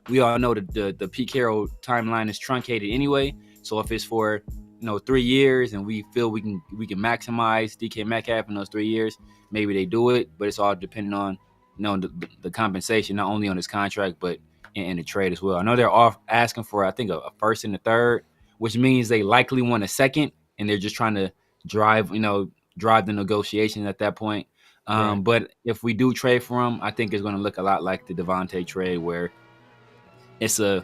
we all know that the Pete Carroll timeline is truncated anyway. So if it's for 3 years and we feel we can maximize DK Metcalf in those 3 years, maybe they do it. But it's all depending on the compensation, not only on his contract but in the trade as well. I know they're asking for, I think, a first and a third, which means they likely want a second, and they're just trying to drive the negotiations at that point. But if we do trade for him, I think it's going to look a lot like the Devontae trade, where it's a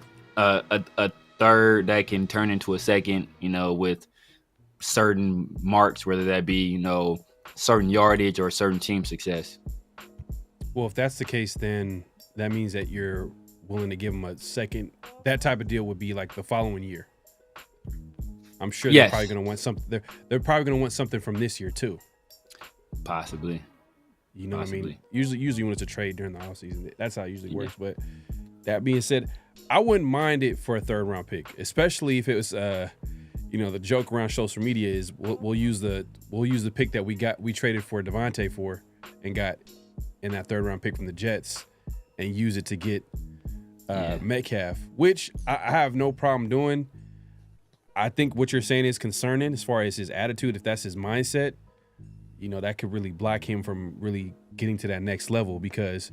third that can turn into a second, with certain marks, whether that be, certain yardage or certain team success. Well, if that's the case, then that means that you're willing to give him a second. That type of deal would be like the following year. I'm sure they're probably going to want something. They're probably going to want something from this year too. Possibly. You know what I mean? Usually when it's a trade during the offseason, that's how it usually works. But that being said, I wouldn't mind it for a third round pick, especially if it was, the joke around social media is we'll use the pick that we traded for Devontae for and got in that third round pick from the Jets and use it to get Metcalf, which I have no problem doing. I think what you're saying is concerning as far as his attitude. If that's his mindset, that could really block him from really getting to that next level, because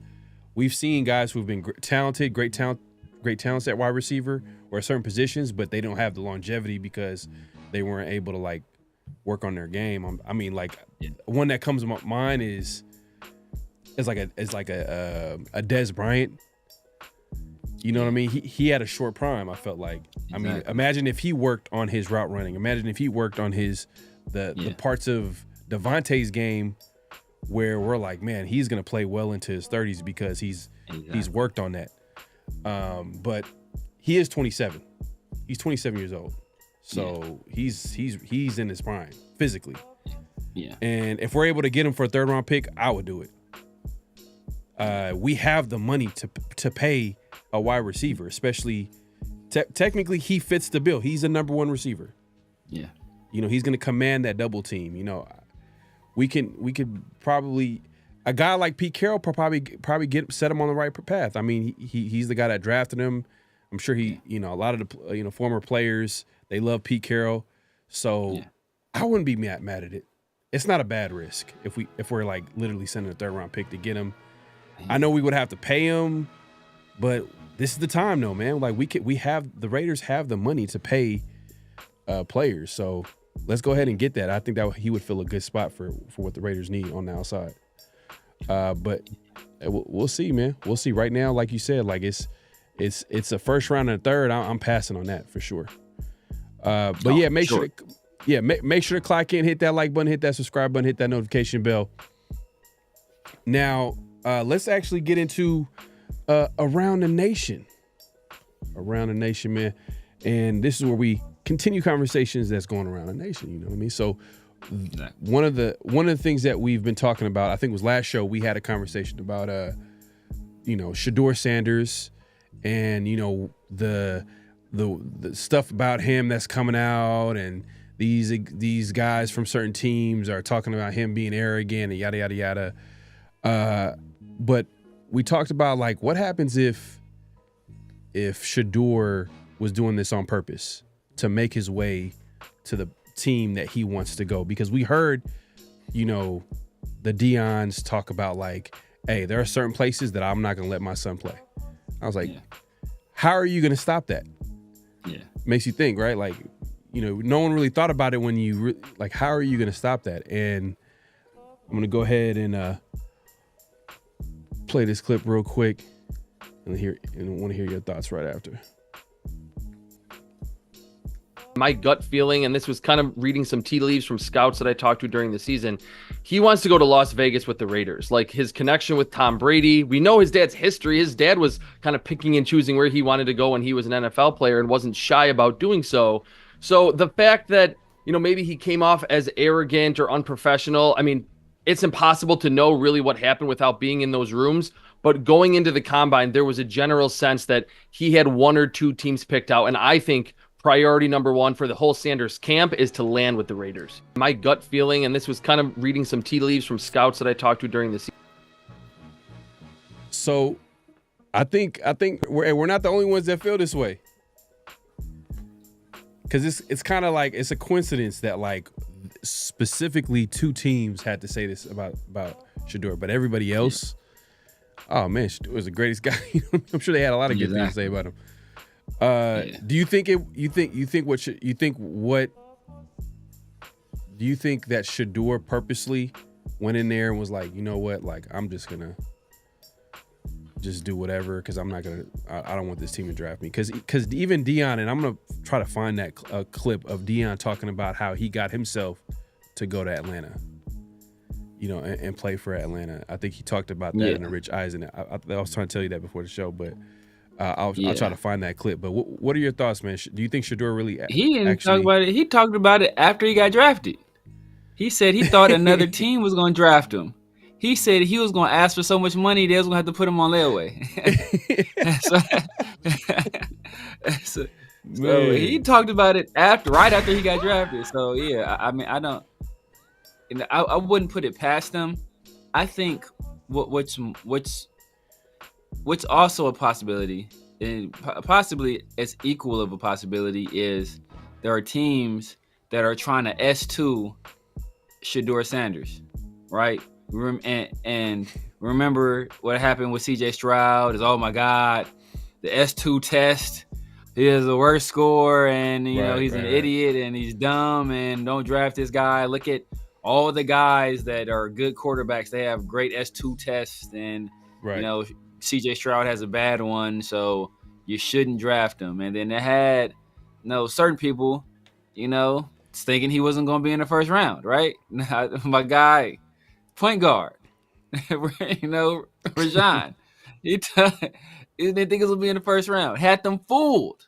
we've seen guys who've been great talents at wide receiver or certain positions, but they don't have the longevity because they weren't able to work on their game. One that comes to my mind is like a Dez Bryant. You know what I mean? He had a short prime, I felt like. Exactly. I mean, imagine if he worked on his route running. Imagine if he worked on the parts of Devontae's game where we're like, man, he's going to play well into his 30s because he's worked on that. But he is 27. He's 27 years old. So he's in his prime physically. Yeah. And if we're able to get him for a third round pick, I would do it. We have the money to pay a wide receiver, especially technically he fits the bill. He's a number one receiver. Yeah. He's going to command that double team. We could probably, a guy like Pete Carroll probably set him on the right path. I mean, he's the guy that drafted him. I'm sure a lot of the former players, they love Pete Carroll. So I wouldn't be mad at it. It's not a bad risk if we're literally sending a third round pick to get him. I know we would have to pay him, but this is the time though, man. The Raiders have the money to pay players. So let's go ahead and get that. I think that he would fill a good spot for what the Raiders need on the outside. But we'll see, man. We'll see. Right now, like you said, it's a first round and a third. I'm passing on that for sure. Make sure to clock in, hit that like button, hit that subscribe button, hit that notification bell. Now, let's actually get into Around the Nation. Around the Nation, man. And this is where we continue conversations that's going around the nation. You know what I mean? So one of the things that we've been talking about, I think it was last show, we had a conversation about Shadur Sanders and the stuff about him that's coming out, and these guys from certain teams are talking about him being arrogant and yada yada yada. But we talked about what happens if Shadur was doing this on purpose to make his way to team that he wants to go? Because we heard, you know, the Deons talk about like, hey, there are certain places that I'm not going to let my son play. I was like, how are you going to stop that? Yeah. Makes you think, right? Like, you know, no one really thought about it when you like, how are you going to stop that? And I'm going to go ahead and play this clip real quick and want to hear your thoughts right after. My gut feeling, and this was kind of reading some tea leaves from scouts that I talked to during the season, he wants to go to Las Vegas with the Raiders. Like his connection with Tom Brady. We know his dad's history. His dad was kind of picking and choosing where he wanted to go when he was an NFL player and wasn't shy about doing so. So the fact that, you know, maybe he came off as arrogant or unprofessional, I mean, it's impossible to know really what happened without being in those rooms. But going into the combine, there was a general sense that he had one or two teams picked out. And I think priority number one for the whole Sanders camp is to land with the Raiders. My gut feeling, and this was kind of reading some tea leaves from scouts that I talked to during the season. So I think we're not the only ones that feel this way. Because it's kind of like, it's a coincidence that like specifically two teams had to say this about Shadur, but everybody else, oh man, Shadur was the greatest guy. I'm sure they had a lot of good things to say about him. Do you think that Shadur purposely went in there and was like, you know what, like I'm just gonna just do whatever because I don't want this team to draft me, because even Deion, and I'm gonna try to find that clip of Deion talking about how he got himself to go to Atlanta, you know, and play for Atlanta. I think he talked about that in the Rich Eisen. I was trying to tell you that before the show, but I'll try to find that clip. But what are your thoughts, man? Do you think Shadur really? He didn't talk about it. He talked about it after he got drafted. He said he thought another team was going to draft him. He said he was going to ask for so much money they was going to have to put him on layaway. so he talked about it right after he got drafted. So yeah, I mean, I wouldn't put it past them. I think what's also a possibility, and possibly as equal of a possibility, is there are teams that are trying to S2 Shadur Sanders, right? And remember what happened with CJ Stroud is, oh my God, the S2 test. He has the worst score, and you know he's an idiot, and he's dumb, and don't draft this guy. Look at all the guys that are good quarterbacks. They have great S2 tests, and you know CJ Stroud has a bad one, so you shouldn't draft him. And then they had certain people, thinking he wasn't going to be in the first round, right? My guy, point guard, Rajon, he didn't think it was going to be in the first round. Had them fooled.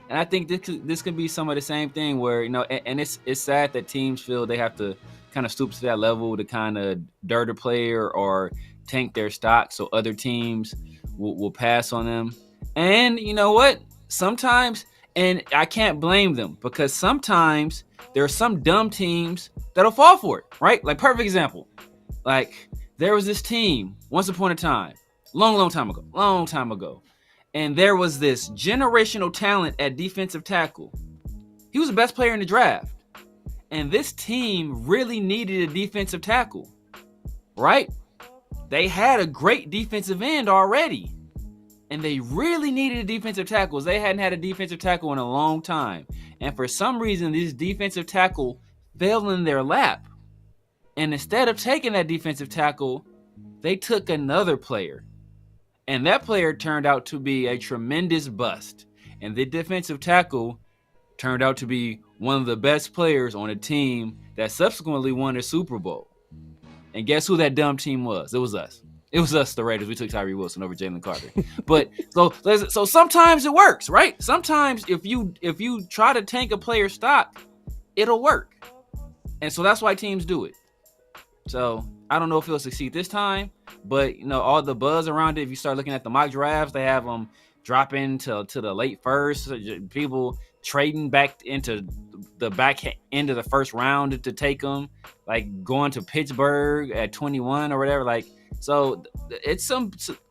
And I think this could be some of the same thing where, and it's sad that teams feel they have to kind of stoop to that level to kind of dirt a player or tank their stock so other teams will pass on them. And you know what? Sometimes, and I can't blame them, because sometimes there are some dumb teams that'll fall for it, right? Like, perfect example. Like, there was this team once upon a time, long time ago. And there was this generational talent at defensive tackle. He was the best player in the draft. And this team really needed a defensive tackle, right? They had a great defensive end already. And they really needed a defensive tackle. They hadn't had a defensive tackle in a long time. And for some reason, this defensive tackle fell in their lap. And instead of taking that defensive tackle, they took another player. And that player turned out to be a tremendous bust. And the defensive tackle turned out to be one of the best players on a team that subsequently won a Super Bowl. And guess who that dumb team was? It was us. It was us, the Raiders. We took Tyree Wilson over Jalen Carter. But so sometimes it works, right? Sometimes if you try to tank a player's stock, it'll work. And so that's why teams do it. So I don't know if he'll succeed this time, but all the buzz around it, if you start looking at the mock drafts, they have them dropping to the late first. People trading back into the back end of the first round to take them, like going to Pittsburgh at 21 or whatever. Like, so it's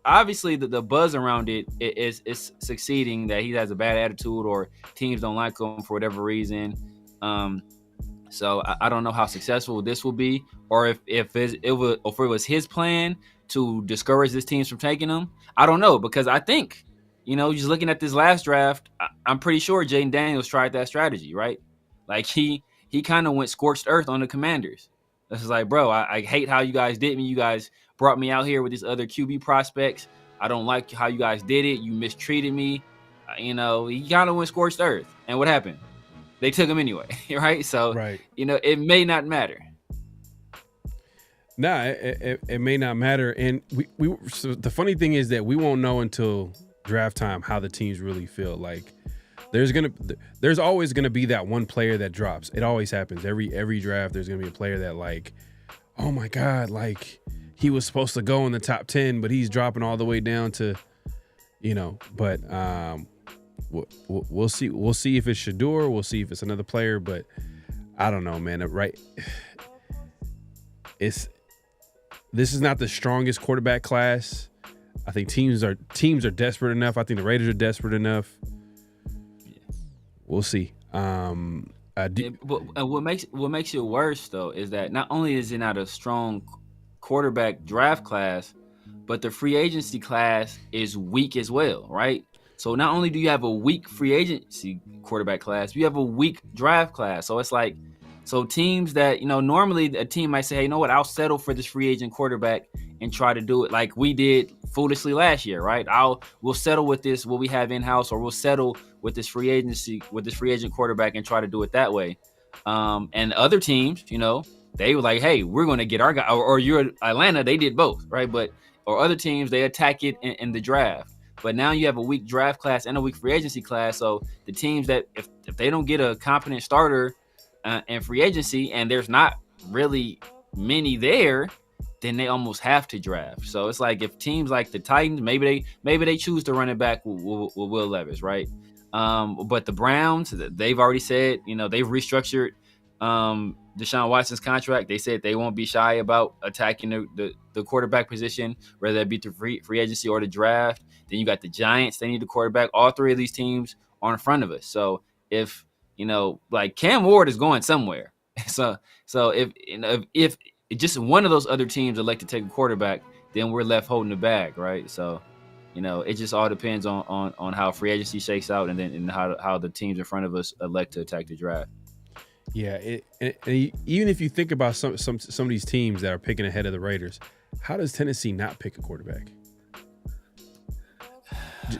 obviously the buzz around it is succeeding, that he has a bad attitude or teams don't like him for whatever reason. So I don't know how successful this will be, or if it was his plan to discourage this teams from taking him. I don't know, because I think, just looking at this last draft, I'm pretty sure Jaden Daniels tried that strategy, right? Like he kind of went scorched earth on the Commanders. It's like, bro, I hate how you guys did me. You guys brought me out here with these other QB prospects. I don't like how you guys did it. You mistreated me. He kind of went scorched earth. And what happened? They took him anyway, right? So, Right. It may not matter. Nah, it may not matter. And so the funny thing is that we won't know until draft time how the teams really feel. Like there's always gonna be that one player that drops. It always happens. Every draft, there's gonna be a player that, like, oh my God, like he was supposed to go in the top 10, but he's dropping all the way down to, but we'll see. We'll see if it's Shadur. We'll see if it's another player, but I don't know, man. Right. This is not the strongest quarterback class. I think teams are desperate enough. I think the Raiders are desperate enough. We'll see. What makes it worse though is that not only is it not a strong quarterback draft class, but the free agency class is weak as well, right? So not only do you have a weak free agency quarterback class, you have a weak draft class. So it's like, so teams that, normally a team might say, hey, you know what, I'll settle for this free agent quarterback and try to do it like we did foolishly last year, right? We'll settle with this, what we have in-house, or we'll settle with this free agent quarterback and try to do it that way. And other teams, they were like, hey, we're going to get our guy, or you're Atlanta, they did both, right? Or other teams, they attack it in the draft. But now you have a weak draft class and a weak free agency class. So the teams that, if they don't get a competent starter in free agency, and there's not really many there, then they almost have to draft. So it's like, if teams like the Titans, maybe they choose to run it back with Will Levis, right? But the Browns, they've already said, they've restructured Deshaun Watson's contract. They said they won't be shy about attacking the quarterback position, whether that be through free agency or the draft. Then you got the Giants. They need the quarterback. All three of these teams are in front of us. So if, like Cam Ward is going somewhere. So if just one of those other teams elect to take a quarterback, then we're left holding the bag, right? So, it just all depends on how free agency shakes out, and then how the teams in front of us elect to attack the draft. Yeah, and even if you think about some of these teams that are picking ahead of the Raiders, how does Tennessee not pick a quarterback?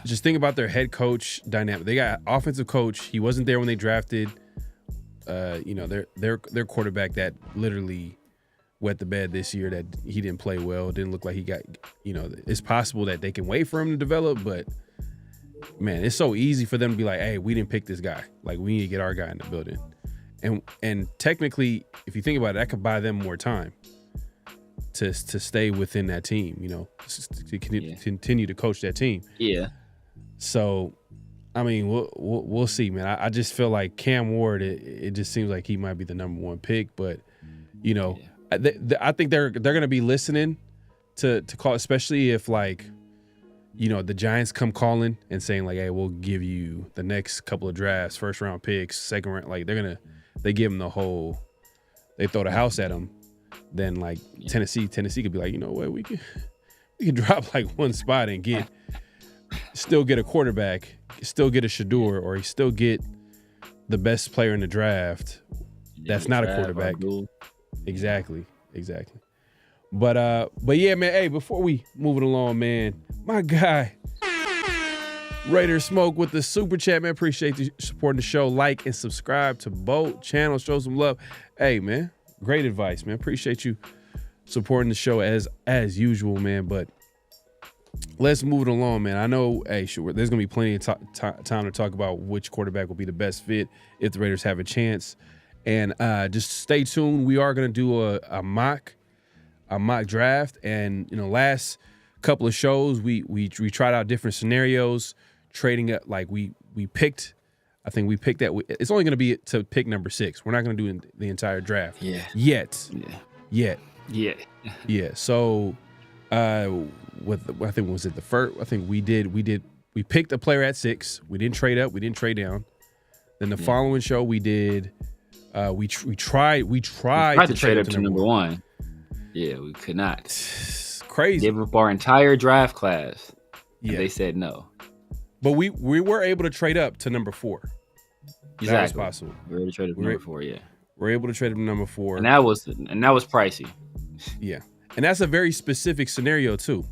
Just think about their head coach dynamic. They got offensive coach. He wasn't there when they drafted. Their quarterback that literally wet the bed this year, that he didn't play well. It didn't look like he got. It's possible that they can wait for him to develop, but man, it's so easy for them to be like, hey, we didn't pick this guy. Like, we need to get our guy in the building. And technically, if you think about it, that could buy them more time to stay within that team, to continue to coach that team. Yeah. So, I mean, we'll see, man. I just feel like Cam Ward, it just seems like he might be the number one pick, but I think they're going to be listening to call, especially if, like, the Giants come calling and saying, like, hey, we'll give you the next couple of drafts, first round picks, second round, like they give him the whole, they throw the house at him. Then, like, Tennessee could be like, you know what, we can drop like one spot and still get a quarterback, still get a Shadur, or he still get the best player in the draft. That's not a quarterback. Exactly. But yeah, man. Hey, before we move it along, man, my guy Raiders Smoke with the super chat, man. Appreciate you supporting the show. Like and subscribe to both channels. Show some love. Hey, man, great advice, man. Appreciate you supporting the show as usual, man. But let's move it along, man. I know, hey, sure, there's gonna be plenty of time to talk about which quarterback will be the best fit if the Raiders have a chance. And just stay tuned. We are gonna do a mock draft. And last couple of shows we tried out different scenarios, trading up. Like we picked. I think we picked that. It's only gonna be to pick number 6. We're not gonna do the entire draft. Yeah. Yet. Yeah. Yeah. So, I think was it the first? I think we picked a player at 6. We didn't trade up. We didn't trade down. Then the following show we did We tried to trade up to number one. Yeah, we could not. It's crazy. Gave up our entire draft class. Yeah, they said no. But we were able to trade up to number 4. Exactly. That was possible. We were able to trade up to number 4. Yeah, we're able to trade up to number 4, and that was pricey. Yeah, and that's a very specific scenario too.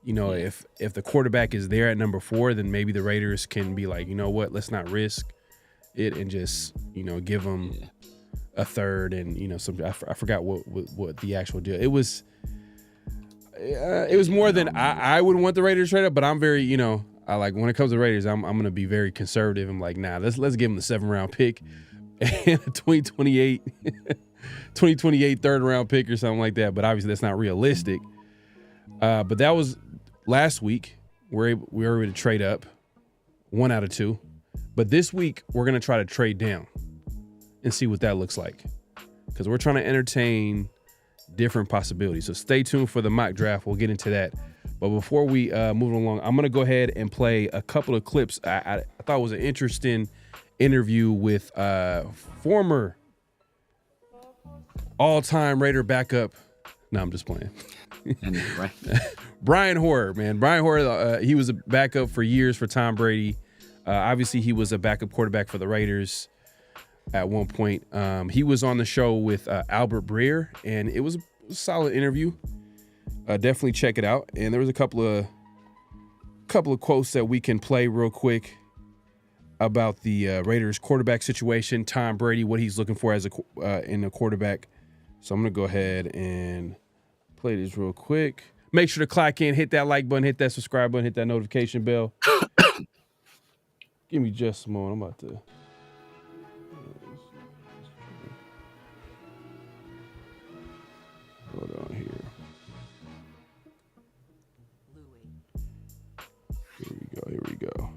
You know, if the quarterback is there at number 4, then maybe the Raiders can be like, you know what, let's not risk it and just, you know, give them a third and, you know, some. I forgot what the actual deal. It was more than I would want the Raiders to trade up, but I'm very, you know, I like when it comes to Raiders, I'm gonna be very conservative. I'm like, nah, let's give them the 7th-round pick and a 2028 3rd-round pick or something like that. But obviously that's not realistic. But that was last week. We were able to trade up 1 out of 2. But this week we're gonna try to trade down and see what that looks like, because we're trying to entertain different possibilities. So stay tuned for the mock draft. We'll get into that. But before we move along, I'm going to go ahead and play a couple of clips. I thought it was an interesting interview with former all-time Raider backup. No, I'm just playing. Brian Hoyer, man. Brian Hoyer, he was a backup for years for Tom Brady. Obviously, he was a backup quarterback for the Raiders at one point. He was on the show with Albert Breer, and it was a solid interview. Definitely check it out. And there was a couple of quotes that we can play real quick about the Raiders quarterback situation, Tom Brady, what he's looking for as in a quarterback. So I'm gonna go ahead and play this real quick. Make sure to clock in, hit that like button, hit that subscribe button, hit that notification bell. Give me just a moment. I'm about to. Hold on here. Here we go.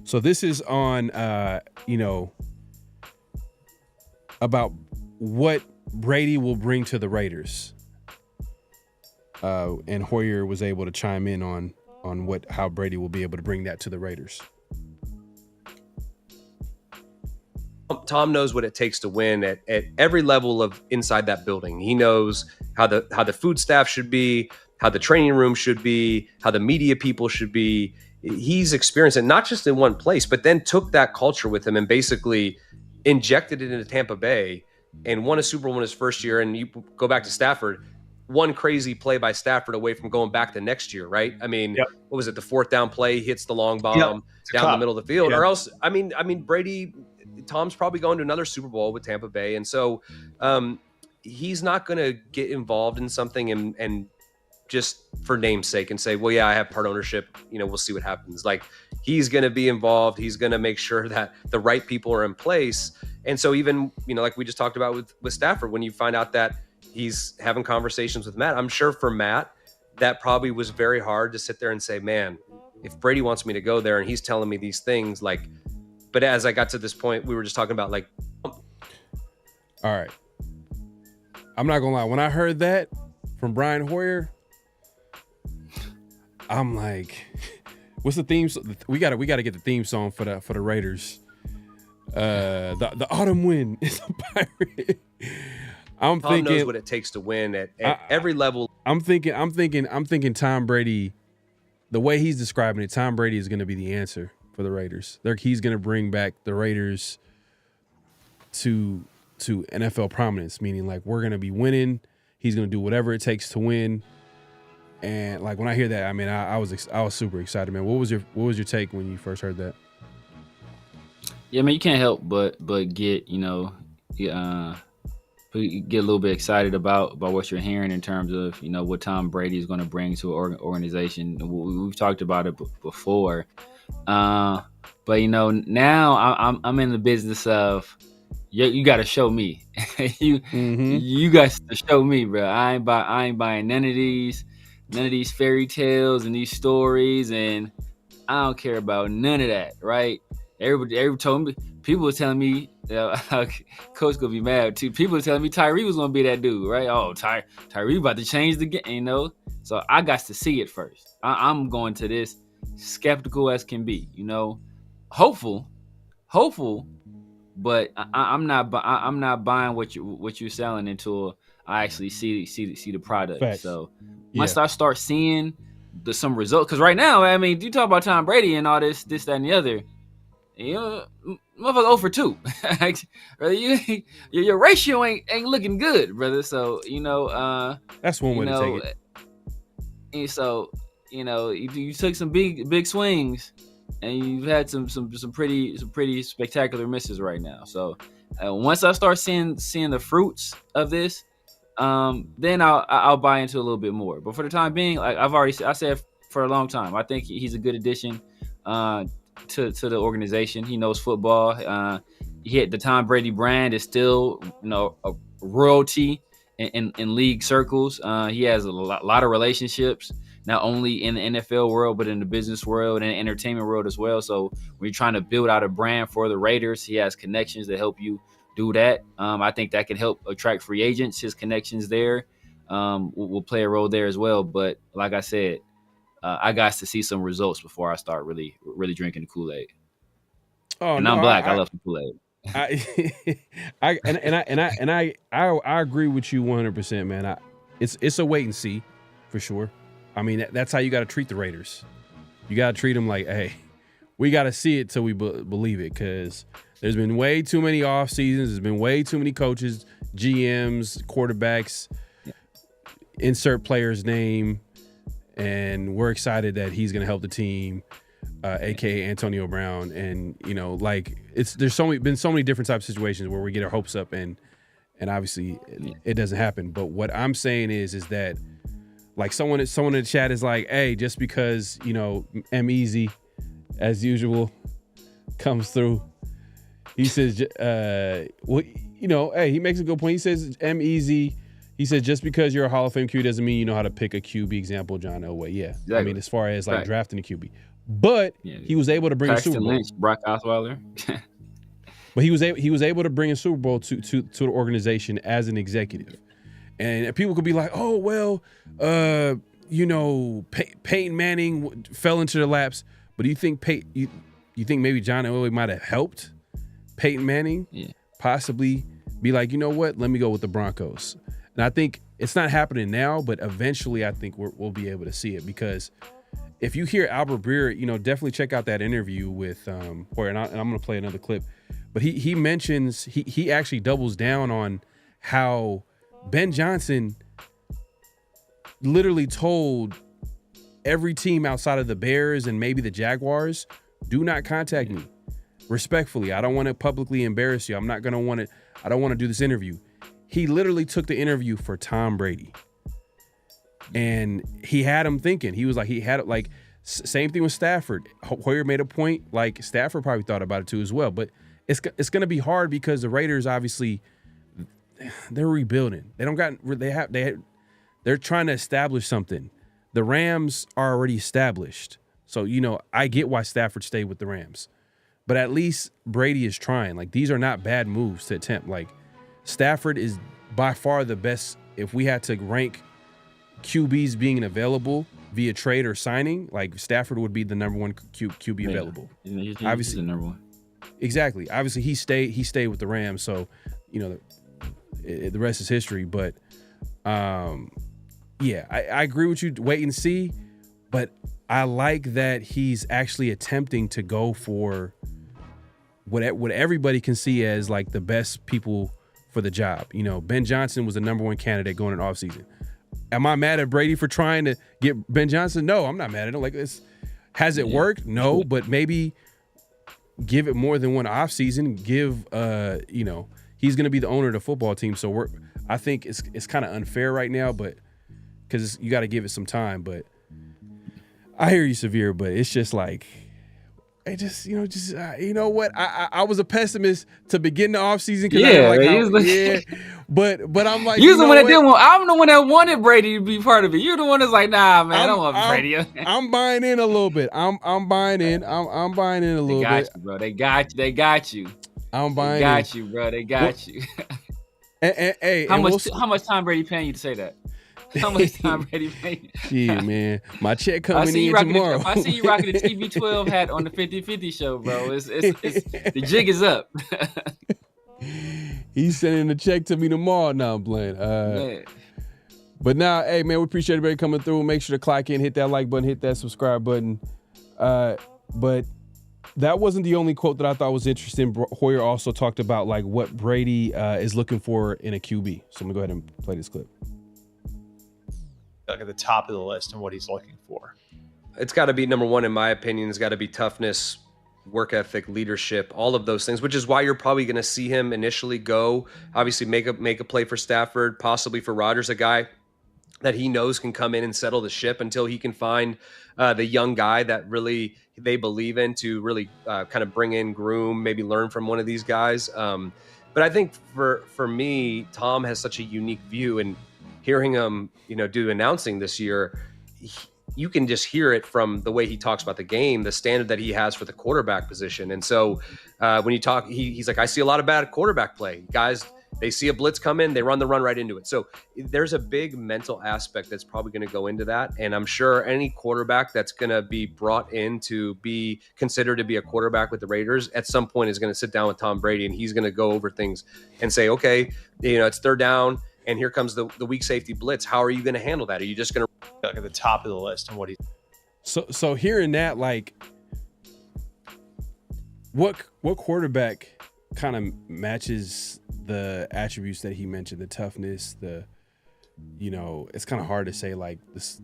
So this is on, about what Brady will bring to the Raiders. And Hoyer was able to chime in on how Brady will be able to bring that to the Raiders. Tom knows what it takes to win at every level of inside that building. He knows how the food staff should be, how the training room should be, how the media people should be. He's experienced it not just in one place, but then took that culture with him and basically injected it into Tampa Bay and won a Super Bowl in his first year. And you go back to Stafford, one crazy play by Stafford away from going back the next year, right? I mean, What was it? The 4th down play, hits the long bomb down the middle of the field. Or else, I mean, Brady, Tom's probably going to another Super Bowl with Tampa Bay. And so he's not going to get involved in something and just for name's sake and say, well, yeah, I have part ownership. You know, we'll see what happens. Like, he's going to be involved. He's going to make sure that the right people are in place. And so even, like we just talked about with Stafford, when you find out that he's having conversations with Matt, I'm sure for Matt, that probably was very hard to sit there and say, man, if Brady wants me to go there and he's telling me these things, like, but as I got to this point, we were just talking about like. All right. I'm not gonna lie. When I heard that from Brian Hoyer, I'm like, what's the theme? We gotta get the theme song for the Raiders. The autumn wind is a pirate. Tom knows what it takes to win at every level. I'm thinking Tom Brady, the way he's describing it, Tom Brady is going to be the answer for the Raiders. He's going to bring back the Raiders to NFL prominence, meaning like we're going to be winning. He's going to do whatever it takes to win. And like when I hear that, I mean, I was super excited, man. What was your take when you first heard that? Yeah, man, you can't help but get get a little bit excited about what you're hearing in terms of what Tom Brady is going to bring to an organization. We've talked about it before, but now I'm in the business of you got to show me. You got to show me, bro. I ain't buying none of these fairy tales and these stories, and I don't care about none of that, right? Everybody told me, people were telling me, Coach gonna be mad too. People were telling me Tyree was gonna be that dude, right? Oh, Tyree about to change the game, So I got to see it first. I'm going to this skeptical as can be. You know, hopeful, but I'm not buying what you're selling until I actually see the product. Facts. So Yeah. once I start seeing some results, because right now, I mean, you talk about Tom Brady and all this, that, and the other. You know, motherfucker 0 for 2. Brother, your ratio ain't looking good, brother. So you know, that's one way to take it. And so you know, you took some big swings, and you've had some pretty spectacular misses right now. So once I start seeing the fruits of this, then I'll buy into a little bit more. But for the time being, like I said for a long time, I think he's a good addition to the organization. He knows football. The Tom Brady brand is still, you know, a royalty in league circles. He has a lot of relationships, not only in the NFL world, but in the business world and entertainment world as well. So when you're trying to build out a brand for the Raiders, he has connections that help you do that. I think that can help attract free agents. His connections there will play a role there as well. But like I said, I got to see some results before I start really drinking the Kool-Aid. Oh, and no, I'm black. I love the Kool-Aid. I agree with you 100%, man. It's a wait and see for sure. I mean, that's how you got to treat the Raiders. You got to treat them like, hey, we got to see it till we believe it, because there's been way too many off seasons. There's been way too many coaches, GMs, quarterbacks, insert player's name. And we're excited that he's going to help the team, aka Antonio Brown. And you know, like there's been so many different types of situations where we get our hopes up, and obviously it doesn't happen. But what I'm saying is that like someone in the chat is like, hey, just because you know M-Easy, as usual, comes through, he says, well, you know, hey, he makes a good point. He says M-Easy. He said, just because you're a Hall of Fame QB doesn't mean you know how to pick a QB. Example, John Elway. Yeah. Exactly. I mean, as far as like drafting a QB. But he was able to bring Paxton a Super Bowl. Lynch, Brock Osweiler. But he was able to bring a Super Bowl to the organization as an executive. And people could be like, oh, well, you know, Peyton Manning fell into their laps. But do you think you think maybe John Elway might have helped Peyton Manning? Yeah. Possibly be like, you know what? Let me go with the Broncos. And I think it's not happening now, but eventually I think we'll be able to see it, because if you hear Albert Breer, you know, definitely check out that interview with and I'm going to play another clip, but he mentions, he actually doubles down on how Ben Johnson literally told every team outside of the Bears and maybe the Jaguars, do not contact me. Respectfully, I don't want to publicly embarrass you. I don't want to do this interview. He literally took the interview for Tom Brady, and he had him thinking. He was like, same thing with Stafford. Hoyer made a point, like Stafford probably thought about it too as well. But it's going to be hard because the Raiders, obviously, they're rebuilding. They're trying to establish something. The Rams are already established. So, you know, I get why Stafford stayed with the Rams, but at least Brady is trying. Like, these are not bad moves to attempt. Like, Stafford is by far the best. If we had to rank QBs being available via trade or signing, like Stafford would be the number one QB available. Obviously, the number one. Exactly. Obviously, he stayed with the Rams, so you know the rest is history. But yeah, I agree with you. Wait and see, but I like that he's actually attempting to go for what everybody can see as like the best people for the job. You know, Ben Johnson was the number one candidate going in offseason. Am I mad at Brady for trying to get Ben Johnson? No, I'm not mad at him. Like, this, has it worked? No, but maybe give it more than one offseason. Give, you know, he's going to be the owner of the football team. So I think it's kind of unfair right now, but because you got to give it some time. But I hear you, Severe, but it's just like, it just, you know, you know what? I was a pessimist to begin the offseason. But I'm like, you're the one that didn't want. I'm the one that wanted Brady to be part of it. You're the one that's like, nah, man, I don't want Brady. I'm buying in a little bit. I'm buying in. I'm buying in a little bit. You, bro. They got you. I'm buying. They got you, bro. They got you. Hey, how much Tom Brady paying you to say that? How much Tom Brady made? Yeah, man. My check coming in tomorrow. I see you rocking the TB12 hat on the 50-50 show, bro. It's the jig is up. He's sending a check to me tomorrow. No, I'm playing. Man. But now, hey, man, we appreciate everybody coming through. Make sure to clock in, hit that like button, hit that subscribe button. But that wasn't the only quote that I thought was interesting. Hoyer also talked about like what Brady is looking for in a QB. So I'm gonna go ahead and play this clip. Like at the top of the list and what he's looking for. It's got to be number one, in my opinion. It's got to be toughness, work ethic, leadership, all of those things, which is why you're probably going to see him initially go, obviously make a play for Stafford, possibly for Rodgers, a guy that he knows can come in and settle the ship until he can find the young guy that really they believe in to really kind of bring in, groom, maybe learn from one of these guys. But I think for me, Tom has such a unique view, and hearing him, do announcing this year, you can just hear it from the way he talks about the game, the standard that he has for the quarterback position. And so when you talk, he's like, I see a lot of bad quarterback play. Guys, they see a blitz come in, they run the run right into it. So there's a big mental aspect that's probably going to go into that. And I'm sure any quarterback that's going to be brought in to be considered to be a quarterback with the Raiders at some point is going to sit down with Tom Brady, and he's going to go over things and say, okay, it's third down, and here comes the weak safety blitz. How are you going to handle that? Are you just going to Like at the top of the list and what he's So hearing that, like, what quarterback kind of matches the attributes that he mentioned, the toughness, it's kind of hard to say like this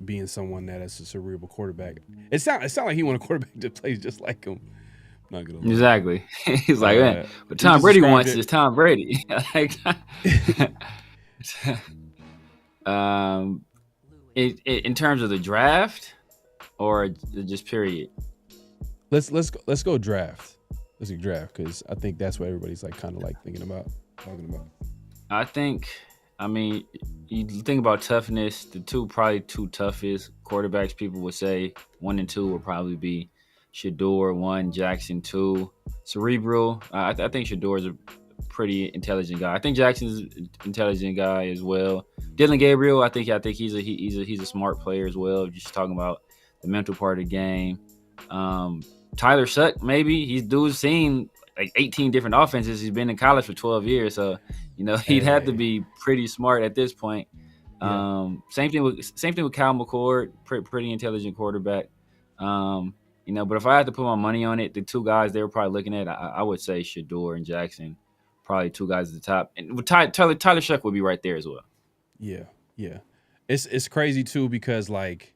being someone that is a cerebral quarterback. It sounds like he want a quarterback that plays just like him. Not gonna lie. Exactly. He's like, man, but Tom Brady wants is Tom Brady. In terms of the draft or just period? Let's go draft. Let's go draft, because I think that's what everybody's like kind of like talking about. You think about toughness, the probably two toughest quarterbacks people would say 1 and 2 would probably be Shadur 1, Jackson 2. Cerebral, I think Shador is a pretty intelligent guy. I think Jackson's an intelligent guy as well. Dylan Gabriel, I think he's a smart player as well. Just talking about the mental part of the game. Tyler Shuck, maybe dude's seen like 18 different offenses. He's been in college for 12 years, so he'd have to be pretty smart at this point. Yeah. Same thing with Kyle McCord, pretty intelligent quarterback. But if I had to put my money on it, the two guys they were probably looking at, I would say Shador and Jackson, probably two guys at the top, and Tyler Shuck would be right there as well. Yeah. It's crazy too, because like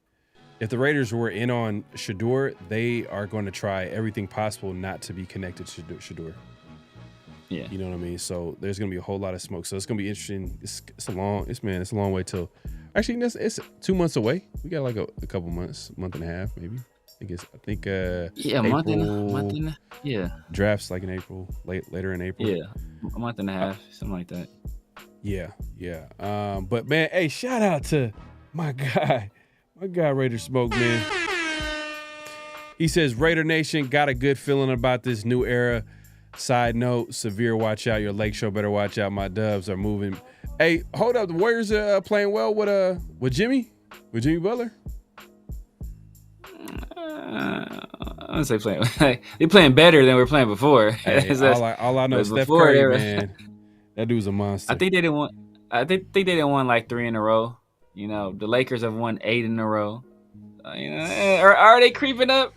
if the Raiders were in on Shadur, they are going to try everything possible not to be connected to Shadur. Yeah, you know what I mean. So there's going to be a whole lot of smoke. So it's going to be interesting. It's a long way till. Actually, it's 2 months away. We got like a couple months, month and a half maybe. April, month and drafts like in April, later in April. Yeah, a month and a half, something like that. Yeah. But man, hey, shout out to my guy Raider Smoke, man. He says, Raider Nation, got a good feeling about this new era. Side note, Severe, watch out. Your Lake Show better watch out. My Dubs are moving. Hey, hold up. The Warriors are playing well with Jimmy? With Jimmy Butler? I don't say playing. They're playing better than we were playing before. Hey, all I know is Steph Curry, man. That dude's a monster. I think they didn't won like 3 in a row. The Lakers have won 8 in a row. Are they creeping up?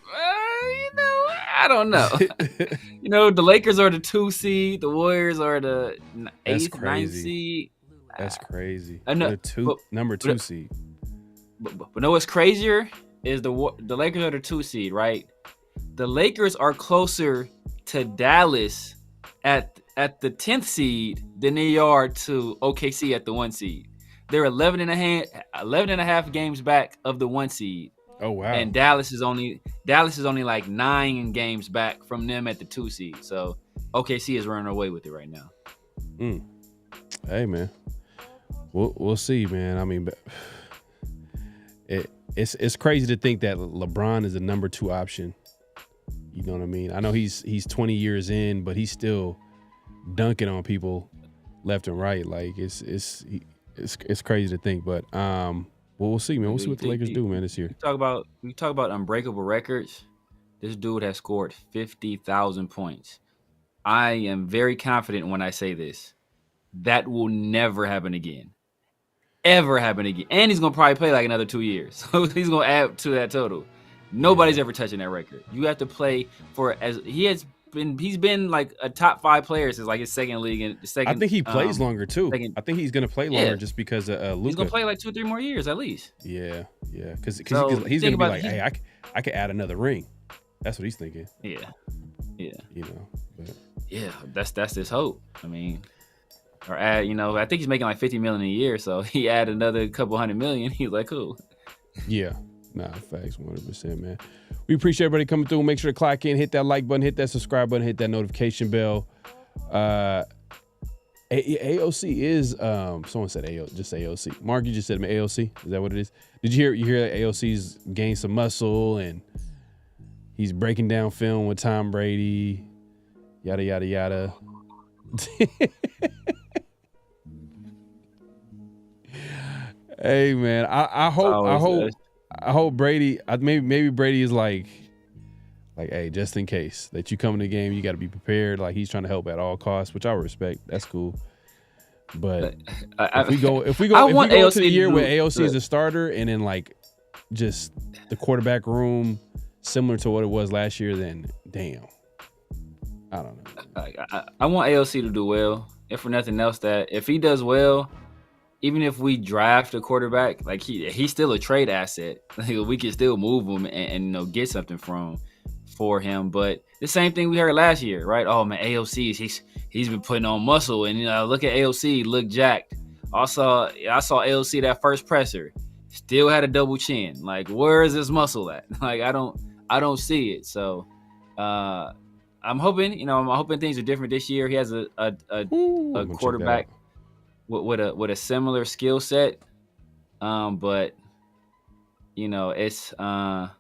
I don't know. The Lakers are the 2 seed. The Warriors are the 8th, 9th seed. That's crazy. Number 2 seed. But know what's crazier is the Lakers are the 2 seed, right? The Lakers are closer to Dallas at the 10th seed than they are to OKC at the 1 seed. They're 11 and a half games back of the 1 seed. Oh wow! And Dallas is only like 9 games back from them at the 2 seed. So OKC is running away with it right now. Hey man, we'll see, man. I mean, it's crazy to think that LeBron is the number 2 option. You know what I mean? I know he's 20 years in, but he's still dunking on people left and right. Like it's crazy to think, but well, we'll see, man. We'll see what the Lakers do, man, this year. We talk about unbreakable records. This dude has scored 50,000 points. I am very confident when I say this. That will never happen again. Ever happen again. And he's going to probably play like another 2 years. So he's going to add to that total. Nobody's ever touching that record. You have to play for he's been like a top 5 player since like his second league and second. I think he plays longer too. I think he's going to play longer just because of Luka. He's going to play like 2-3 more years at least. Yeah. Because he's going to be like, hey, I could add another ring. That's what he's thinking. Yeah. You know. But. Yeah, that's his hope. I mean, or add, I think he's making like $50 million a year, so he add another couple $100 million. He's like, cool. Yeah. Nah, facts, 100%, man. We appreciate everybody coming through. Make sure to clock in, hit that like button, hit that subscribe button, hit that notification bell. AOC is someone said just AOC. Mark, you just said AOC. Is that what it is? Did you hear that AOC's gained some muscle and he's breaking down film with Tom Brady, yada yada yada. Hey man, I hope Brady. Maybe Brady is like, hey, just in case that you come in the game, you got to be prepared. Like he's trying to help at all costs, which I respect. That's cool. But if we go into the year where AOC is a starter and then like just the quarterback room similar to what it was last year, then damn, I don't know. I want AOC to do well. If for nothing else, that if he does well, even if we draft a quarterback, like he's still a trade asset. Like we can still move him and get something for him. But the same thing we heard last year, right? Oh man, AOC, he's been putting on muscle, and look at AOC, look jacked. Also, I saw AOC that first presser, still had a double chin. Like where is this muscle at? Like I don't see it. So I'm hoping things are different this year. He has a quarterback with a similar skill set. But it's I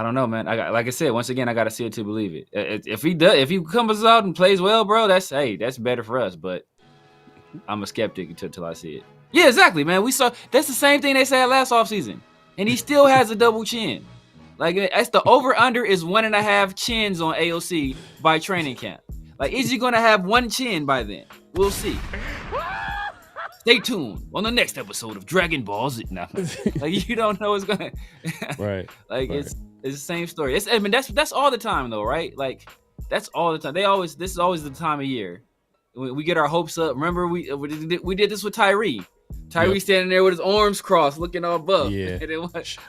don't know, man. Like I said, once again, I gotta see it to believe it. If he comes out and plays well, bro, that's better for us. But I'm a skeptic until I see it. Yeah, exactly, man. That's the same thing they said last offseason. And he still has a double chin. Like that's the over-under is 1.5 chins on AOC by training camp. Like, is he gonna have one chin by then? We'll see. Stay tuned on the next episode of Dragon Ball Z. No, like you don't know what's gonna. Right. Like right. It's the same story. That's all the time though, right? Like that's all the time. This is always the time of year. We get our hopes up. Remember we did this with Tyree. Tyree standing there with his arms crossed, looking all buff. Yeah. And then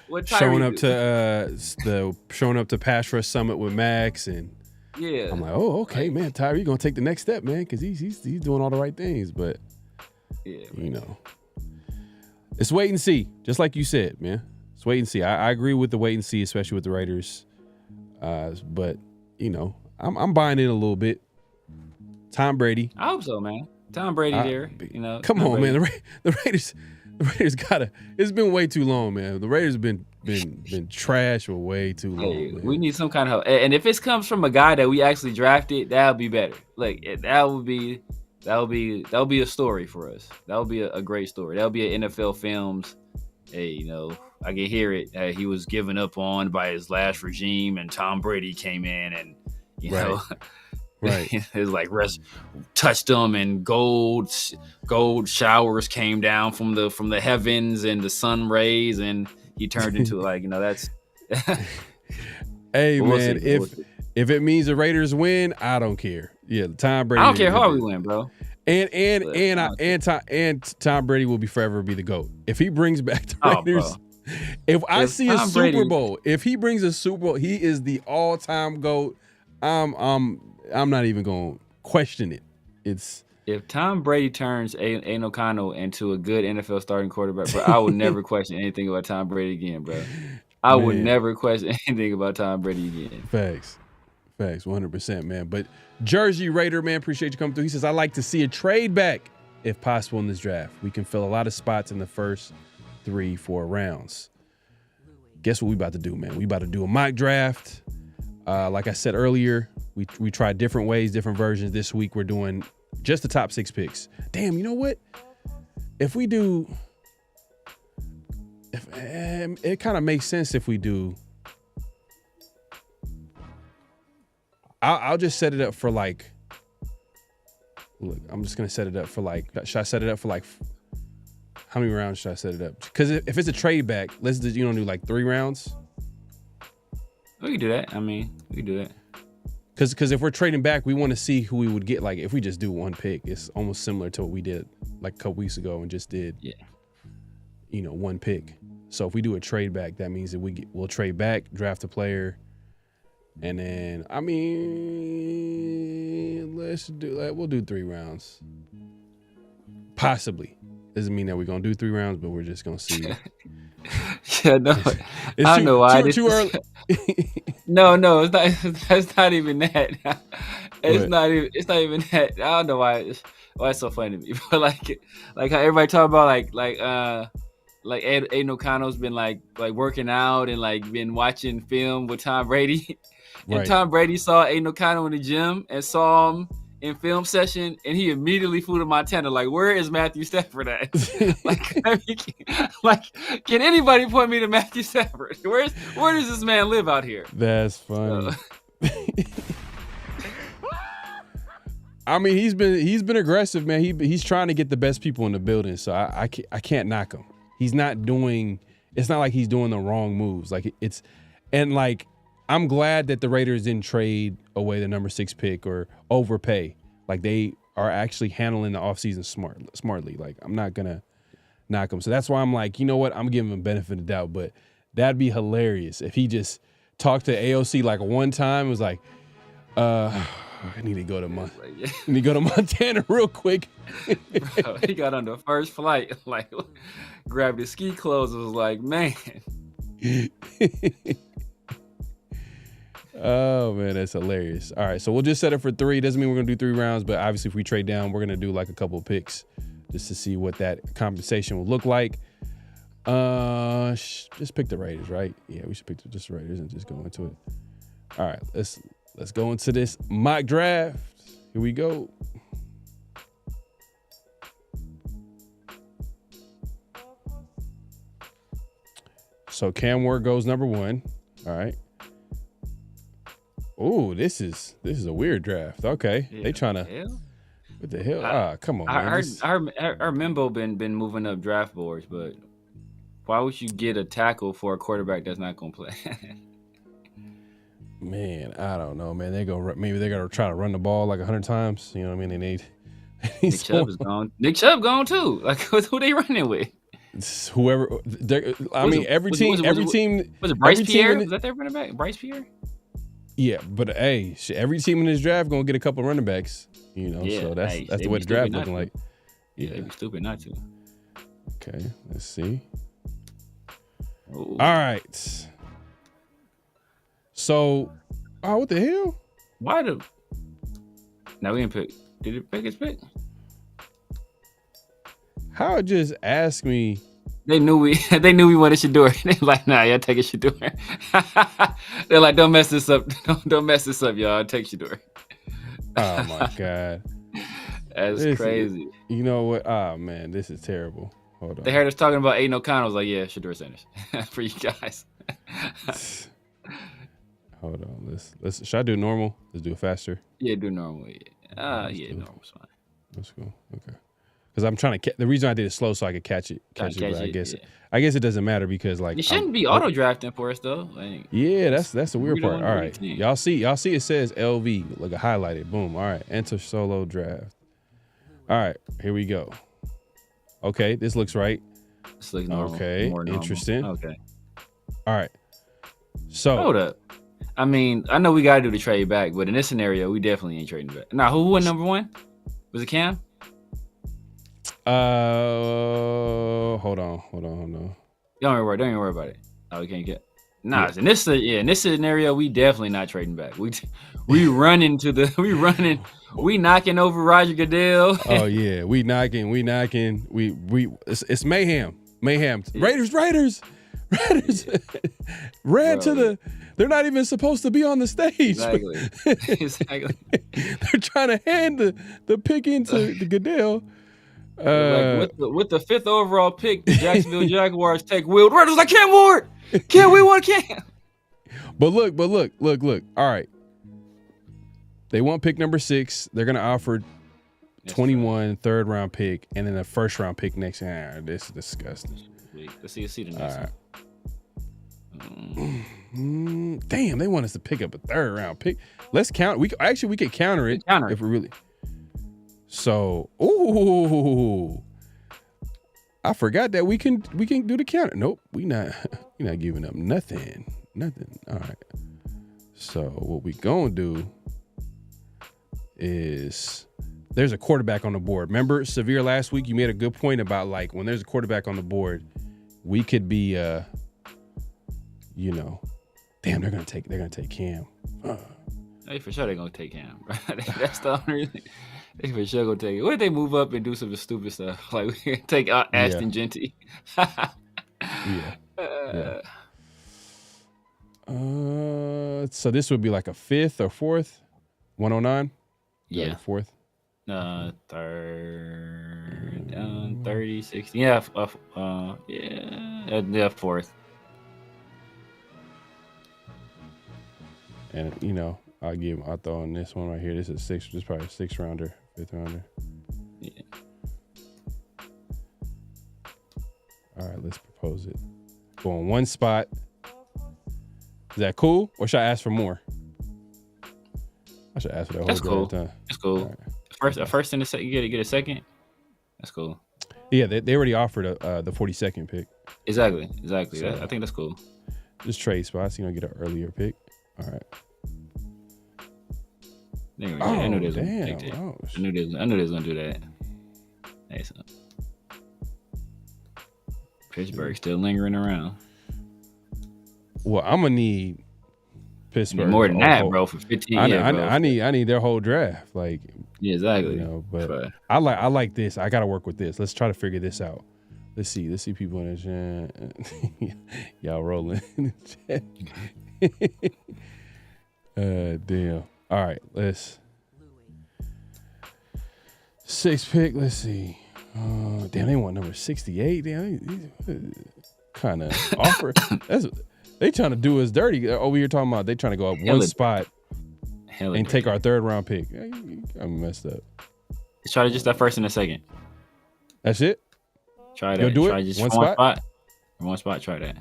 what Tyree showing up to Pass Rush Summit with Max, and I'm like, oh, okay, man, Tyree gonna take the next step, man, because he's doing all the right things. But it's wait and see, just like you said, man. It's wait and see. I agree with the wait and see, especially with the Raiders. But I'm buying in a little bit. Tom Brady. I hope so, man. Tom Brady there, Come on, man. The Raiders gotta. It's been way too long, man. The Raiders have been trash for way too long. Hey, man. We need some kind of help, and if it comes from a guy that we actually drafted, that'll be better. Like that would be a story for us. That would be a great story. That would be an NFL Films. Hey, I can hear it. He was given up on by his last regime, and Tom Brady came in, and know. Right. It's like touched him, and gold showers came down from the heavens and the sun rays, and he turned into that's. Hey man, if it means the Raiders win, I don't care. Yeah, Tom Brady. I don't care how we win, bro. And Tom Brady will forever be the GOAT if he brings back the Raiders. If I see a Super Bowl, if he brings a Super Bowl, he is the all-time GOAT. I'm not even going to question it. If Tom Brady turns Aiden O'Connell into a good NFL starting quarterback, bro, I would never question anything about Tom Brady again, bro. I would never question anything about Tom Brady again. Facts, 100%, man. But Jersey Raider, man, appreciate you coming through. He says, I like to see a trade back if possible in this draft. We can fill a lot of spots in the first 3-4 rounds. Guess what we about to do, man? We about to do a mock draft. Like I said earlier, we tried different ways, different versions. This week we're doing just the top 6 picks. Damn, you know what? if we do, if it kind of makes sense if we do. I'll just set it up for like. Look, I'm just gonna set it up for like. Should I set it up for like? How many rounds should I set it up? Because if it's a trade back, let's do, do like 3 rounds. We can do that. I mean, we can do that. Because if we're trading back, we want to see who we would get. Like if we just do 1 pick, it's almost similar to what we did like a couple weeks ago and just did. Yeah. 1 pick. So if we do a trade back, that means that we'll trade back, draft a player, and then we'll do 3 rounds. Possibly. Doesn't mean that we're gonna do 3 rounds, but we're just gonna see. Yeah, no, I don't know why. Too early. No, it's not. It's not even that. It's not even that. I don't know why. Why it's so funny to me. But like how everybody talk about like Aiden O'Connell's been like working out and like been watching film with Tom Brady, and Tom Brady saw Aiden O'Connell in the gym and saw him in film session, and he immediately flew to Montana. Like, where is Matthew Stafford at? Can anybody point me to Matthew Stafford? Where does this man live out here? That's funny. I mean, he's been aggressive, man. He's trying to get the best people in the building, so I can't knock him. He's not doing. It's not like he's doing the wrong moves. I'm glad that the Raiders didn't trade away the number 6 pick or overpay. Like they are actually handling the offseason smartly. Like I'm not gonna knock him. So that's why I'm like, you know what? I'm giving him benefit of the doubt. But that'd be hilarious if he just talked to AOC like one time and was like, I need to go to Montana real quick. Bro, he got on the first flight, like grabbed his ski clothes and was like, man. Oh man, that's hilarious. All right, so we'll just set it for 3. Doesn't mean we're gonna do 3 rounds, but obviously if we trade down, we're gonna do like a couple of picks just to see what that compensation will look like. Just pick the Raiders, right? Yeah, we should pick just the Raiders and just go into it. All right, let's go into this mock draft. Here we go. So Cam Ward goes number 1. All right. Oh, this is a weird draft. Okay, Yeah, they trying to. What the hell? Come on, man. Our Membo been moving up draft boards, but why would you get a tackle for a quarterback that's not gonna play? Man, I don't know, man. Maybe they're gonna try to run the ball like 100 times. You know what I mean? They need. Nick Chubb is gone. Nick Chubb gone too. Like who they running with? Whoever. Every team. Was it Bryce Pierre? Is that their running back? Bryce Pierre? Yeah, but hey, every team in this draft gonna get a couple running backs. So that's the way the draft looking like. Yeah, they'd be stupid not to. Okay, let's see. Ooh. All right. So, what the hell? Why the? Now we didn't pick. Did it pick his pick? How it just asked me? They knew we wanted Shadur. They're like, nah, y'all take a Shadur. They're like, don't mess this up. Don't mess this up, y'all. Take Shadur. Oh my God. That's crazy. You know what? Oh man, this is terrible. Hold on. They heard us talking about Aiden O'Connell. I was like, yeah, Shadur Sanders for you guys. Hold on. Should I do normal? Let's do it faster. Yeah, do normal. Normal's fine. Let's go. Okay. Because I'm trying to. The reason I did it slow so I could catch it. But I guess it doesn't matter because like you shouldn't be auto drafting for us though. Yeah, that's the weird part. All right, y'all see it says LV, like a highlighted. Boom. All right, enter solo draft. All right, here we go. Okay, this looks right. This looks normal. Okay, interesting. Okay. All right. So hold up. I mean, I know we gotta do the trade back, but in this scenario, we definitely ain't trading back. Now, who went number 1? Was it Cam? Hold on. Don't even worry about it. Oh, we can't get. Nah, in this scenario, we definitely not trading back. We knocking over Roger Goodell. Oh yeah, we knocking. It's mayhem. Yeah. Raiders. Ran to the. They're not even supposed to be on the stage. Exactly. They're trying to hand the pick into the Goodell. With the 5th overall pick, the Jacksonville Jaguars take Will Rivers like Cam Ward. Can't we want Cam? But look. All right. They want pick number 6. They're gonna offer 21 third round pick and then a first round pick next year. This is disgusting. Let's see the next one. Damn, they want us to pick up a third round pick. Let's count. We could counter it if we really. So, I forgot that we can do the counter. Nope, we're not giving up nothing. All right. So what we gonna do is there's a quarterback on the board. Remember, Severe, last week you made a good point about like when there's a quarterback on the board, we could be damn, they're gonna take Cam. Hey, for sure they're gonna take Cam. That's the only reason. They for sure gonna take it. What if they move up and do some stupid stuff? Like we take Ashton Genty. Yeah. So this would be like a 5th or 4th, 109. Yeah, 4th. Third down, 30, 60. Yeah, 4th. And I'll throw in this one right here. This is 6. This is probably a 6th rounder, 5th rounder. Yeah. All right, let's propose it. Go on one spot. Is that cool, or should I ask for more? I should ask for that whole That's cool. time. That's cool. Right. First and a second, you get a second. That's cool. Yeah, they already offered the 42nd pick. Exactly. So, I think that's cool. Just trade spots, get an earlier pick. All right. There we go. I knew they was gonna take that. I knew they was gonna do that. Hey, so Pittsburgh still lingering around. Well, I'm gonna need Pittsburgh more than that, bro. For 15 years, I need their whole draft. Like, yeah, exactly. But I like this. I gotta work with this. Let's try to figure this out. Let's see people in the chat. Y'all rolling in the chat. Damn. All right, let's 6th pick. Let's see. Damn, they want number 68. Damn, kind of offer. They trying to do us dirty. Over here talking about they trying to go up one spot and take our 3rd round pick. I'm messed up. Let's try to just that 1st and a 2nd. That's it. Try that. You'll do try it. Just one spot. One spot. Try that.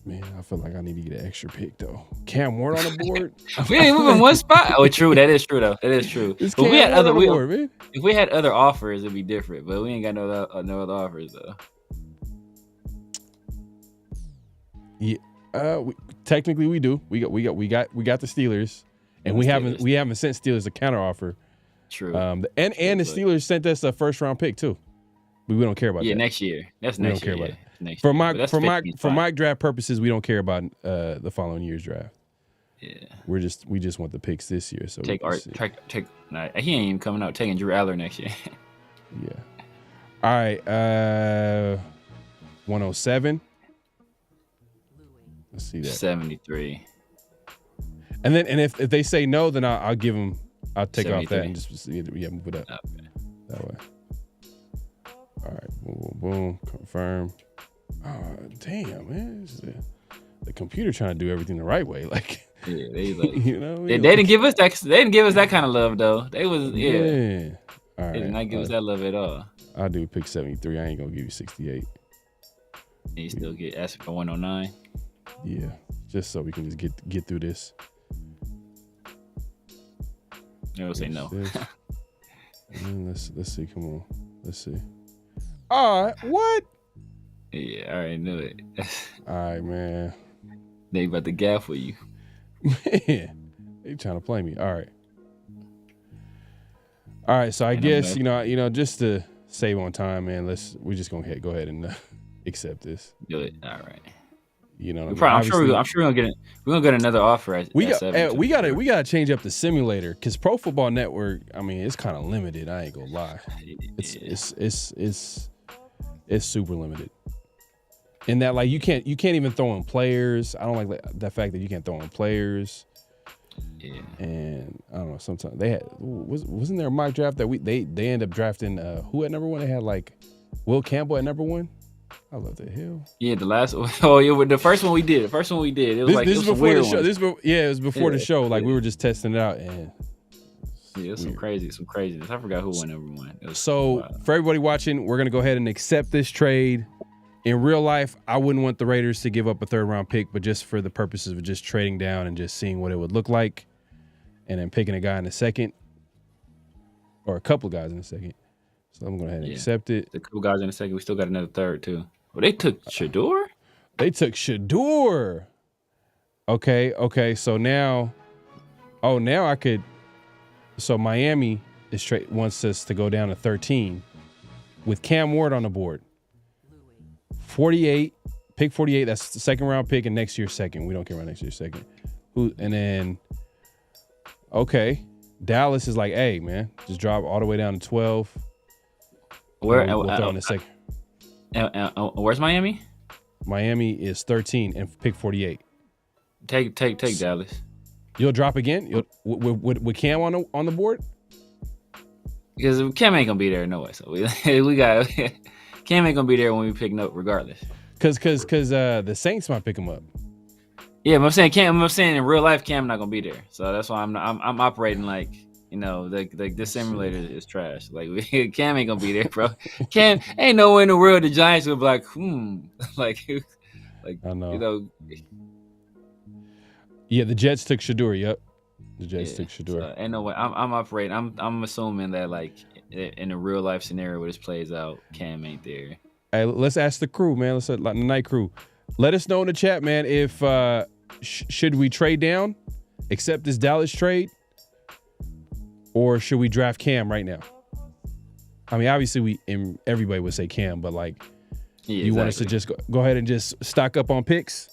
Man, I feel like I need to get an extra pick though. Cam Ward on the board. We ain't moving one spot. Oh, true. That is true though. That is true. But we had other board, if we had other offers, it'd be different. But we ain't got no other offers though. Yeah, technically we do. We got the Steelers, and we haven't sent Steelers a counter offer. True. And the Steelers sent us a 1st round pick too. But we don't care about that. Yeah, next year. That's we next don't year. Care about it. For mock draft purposes, we don't care about the following year's draft. Yeah. We just want the picks this year. So take he ain't even coming out. Taking Drew Aller next year. Yeah. All right. 107. Let's see that. 73. And if they say no, then I'll give them. I'll take 73. Off that and just move it up that way. All right, boom, confirm. Oh, damn, man, the computer trying to do everything the right way. Like, yeah, they like, they didn't give us that. They didn't give us that kind of love though. They was yeah. All right, they did not give us that love at all. I'll do pick 73. I ain't gonna give you 68. And you still get asked for 109. Yeah, just so we can just get through this. They'll say no. Let's see. Come on. Let's see. All right. What? Yeah, I already knew it. All right, man. They about to gaff for you. Man, they trying to play me. All right. So I guess just to save on time, man. We're just gonna go ahead and accept this. Do it. All right. I'm sure we're gonna get it. We're gonna get another offer. We gotta change up the simulator because Pro Football Network. I mean, it's kind of limited. I ain't gonna lie. It's super limited. In that, like, you can't even throw in players. I don't like the fact that you can't throw in players. Yeah. And I don't know. Sometimes they had wasn't there a mock draft that they ended up drafting who at number 1? They had like Will Campbell at number 1. I love the hell. Yeah, the last the first one we did. It was This is before the show. It was before the show. Like we were just testing it out, and it was some craziness. I forgot who went number 1. So for everybody watching, we're gonna go ahead and accept this trade. In real life, I wouldn't want the Raiders to give up a 3rd round pick, but just for the purposes of just trading down and just seeing what it would look like, and then picking a guy in the 2nd, or a couple of guys in the 2nd. So I'm going to go ahead and accept it. The couple guys in the 2nd. We still got another 3rd too. Well, they took Shadur. Okay. So now, I could. So Miami wants us to go down to 13 with Cam Ward on the board. 48, pick 48. That's the 2nd round pick, and next year's 2nd. We don't care about next year's 2nd. And then, okay, Dallas is like, hey man, just drop all the way down to 12. Where? We'll throw in the 2nd. Where's Miami? Miami is 13 and pick 48. Take Dallas. You'll drop again? With Cam on the board? Because Cam ain't gonna be there no way. So we got Cam ain't gonna be there when we pick up regardless. Cause the Saints might pick him up. Yeah, but I'm saying in real life Cam not gonna be there. So that's why I'm operating like, you know, like this simulator is trash. Like Cam ain't gonna be there, bro. Cam ain't no way in the world the Giants will be like, like I know. You know. Yeah, the Jets took Shadur. Yep, the Jets took Shadur. So, ain't no way. I'm operating. I'm assuming that like in a real life scenario where this plays out, Cam ain't there. Hey, let's ask the crew, man. Let's ask the night crew. Let us know in the chat, man. If should we trade down, accept this Dallas trade, or should we draft Cam right now? I mean, obviously everybody would say Cam, but like, you want us to just go ahead and just stock up on picks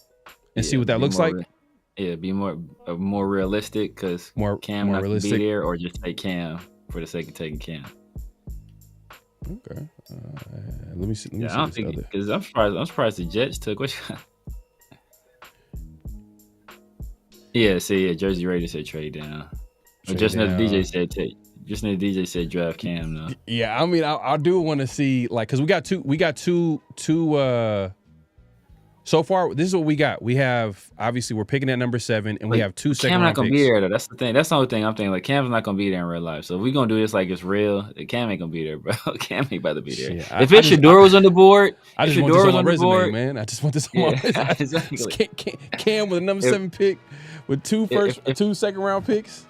and see what that looks like. Be more realistic because Cam not gonna be there, or just take Cam for the sake of taking Cam. Okay. Let me see. I don't think because I'm surprised the Jets took what. Jersey Raiders said trade down. Just another DJ said draft Cam though. Yeah, I mean, I do want to see like because we got two. So far, this is what we got. We have obviously we're picking at number 7, and we have 2 second Cam round not gonna picks. be there though. That's the thing. That's the only thing I'm thinking. Like Cam's not gonna be there in real life. So if we gonna do this like it's real, Cam ain't gonna be there, bro. Cam ain't about to be there. Yeah, if Shadur was on the board, I just want this on my resume, man. I just want this on my resume. Exactly. Cam with a number 7 pick with 2 second round picks.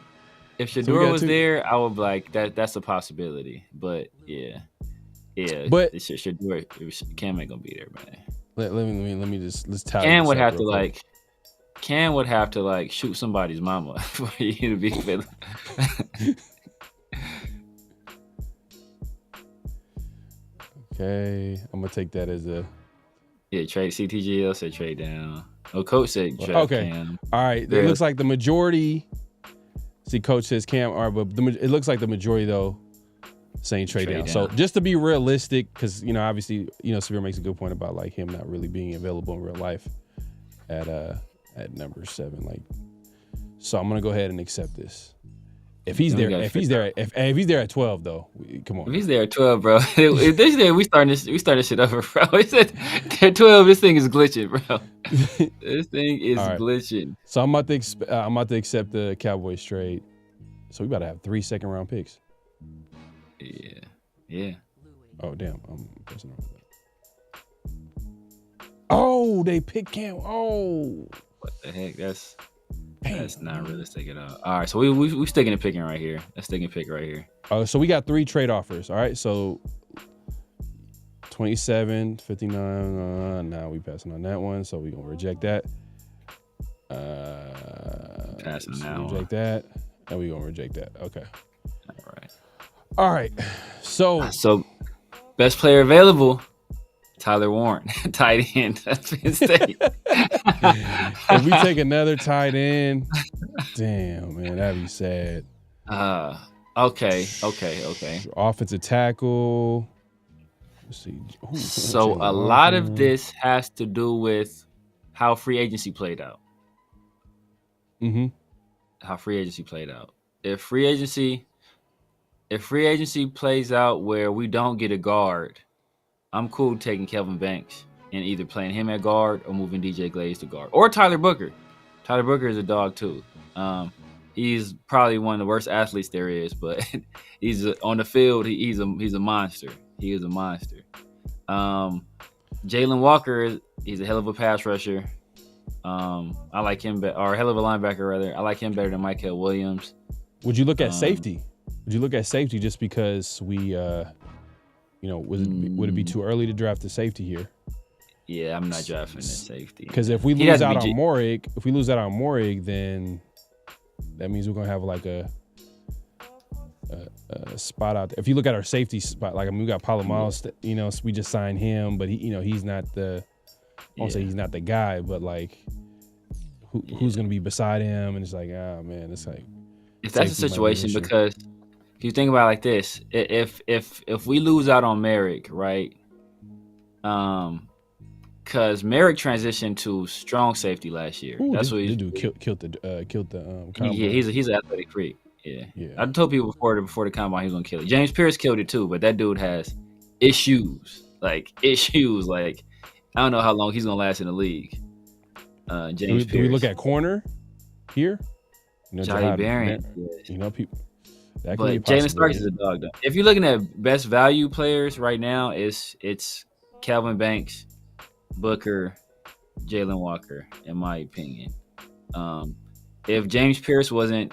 If Shadur was there, I would be like that's a possibility. But but Shadur, Cam ain't gonna be there, man. Let me let's tally. Cam would have to like shoot somebody's mama for you to be available. Okay, I'm gonna take that as a trade. CTGL said trade down. Oh, coach said draft Cam. All right, it looks like the majority. See, coach says Cam. All right, but it looks like the majority though saying trade down. So just to be realistic, because obviously Severe makes a good point about like him not really being available in real life at number 7. Like, so I'm gonna go ahead and accept this. If he's there, if he's there at 12 though, come on. If he's there at 12, bro. If he's there, we starting this shit over, bro. He said at 12, this thing is glitching, bro. This thing is glitching. So I'm about to accept the Cowboys trade. So we about to have 3 second round picks. Yeah. Oh damn! I'm pressing over that. Oh, they picked Cam. Oh, what the heck? That's not realistic at all. All right, so we sticking and picking right here. Let's stick and pick right here. Oh, so we got 3 trade offers. All right, so 27, 59. Now we passing on that one, so we gonna reject that. Passing so now. Reject that, and we gonna reject that. Okay. All right. So best player available, Tyler Warren, tight end. That's Penn State. If we take another tight end, damn man, that'd be sad. Okay. Offensive tackle. Let's see. So a lot of this has to do with how free agency played out. Mm-hmm. how free agency played out. If free agency plays out where we don't get a guard, I'm cool taking Kelvin Banks and either playing him at guard or moving DJ Glaze to guard. Or Tyler Booker. Tyler Booker is a dog too. He's probably one of the worst athletes there is, but he's on the field. He's a monster. He is a monster. Jalen Walker, he's a hell of a pass rusher. I like him, or a hell of a linebacker rather. I like him better than Michael Williams. Would you look at safety? Would you look at safety just because we, would it be too early to draft a safety here? Yeah, I'm not drafting a safety. Because if we lose out on Morig, then that means we're gonna have like a spot out there. If you look at our safety spot, like we got Paulo Miles, we just signed him, but he's not the. I won't say he's not the guy, but like, who's gonna be beside him? And it's like, man, it's like. If that's a situation, because if you think about it like this, if we lose out on Merrick, right? Because Merrick transitioned to strong safety last year. Ooh, that's what he killed the. Yeah, he's an athletic freak. Yeah. I told people before the combine he was gonna kill it. James Pierce killed it too, but that dude has issues. Like I don't know how long he's gonna last in the league. James Pierce. Do we look at corner here? Johnny Barron. People. But Jalen Starks is a dog though. If you're looking at best value players right now, it's Calvin Banks, Booker, Jalen Walker, in my opinion. If James Pierce wasn't,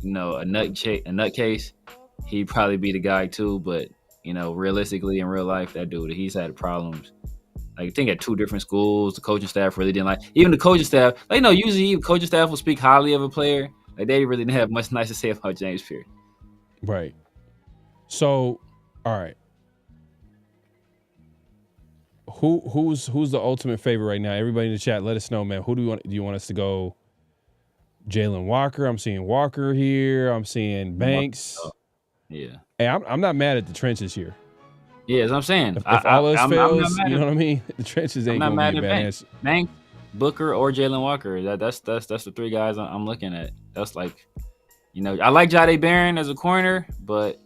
a nutcase, he'd probably be the guy too. But realistically in real life, that dude, he's had problems. Like I think at two different schools, the coaching staff really didn't like. Even the coaching staff, usually coaching staff will speak highly of a player. Like they really didn't have much nice to say about James Pierce. Right. So, all right. Who's the ultimate favorite right now? Everybody in the chat, let us know, man. Who do you want us to go? Jalen Walker. I'm seeing Walker here. I'm seeing Banks. Yeah. Hey, I'm not mad at the trenches here. Yeah, as I'm saying. If all else fails, you know what I mean? The trenches ain't going to be a bad answer. Banks, Booker, or Jalen Walker. That's the three guys I'm looking at. That's like, I like Jade Barron as a corner, but,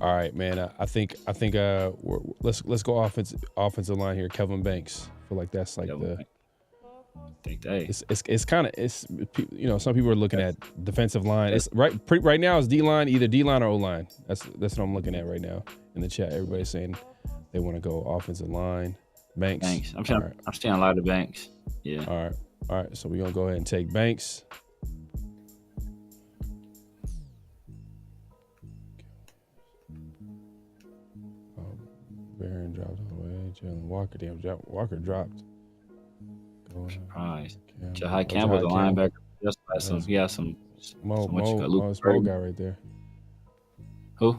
All right, man. I think let's go offensive line here. Kelvin Banks. I feel like that's like it's kind of some people are looking at defensive line. It's right now it's D line, either D line or O line. That's what I'm looking at right now in the chat. Everybody's saying they want to go offensive line. Banks. I'm seeing a lot of Banks. Yeah. All right. So we're gonna go ahead and take Banks. Barron dropped all the way. Jalen Walker, Walker dropped. Surprise. Jahai Campbell's a linebacker. He has some. Mo guy right there. Who?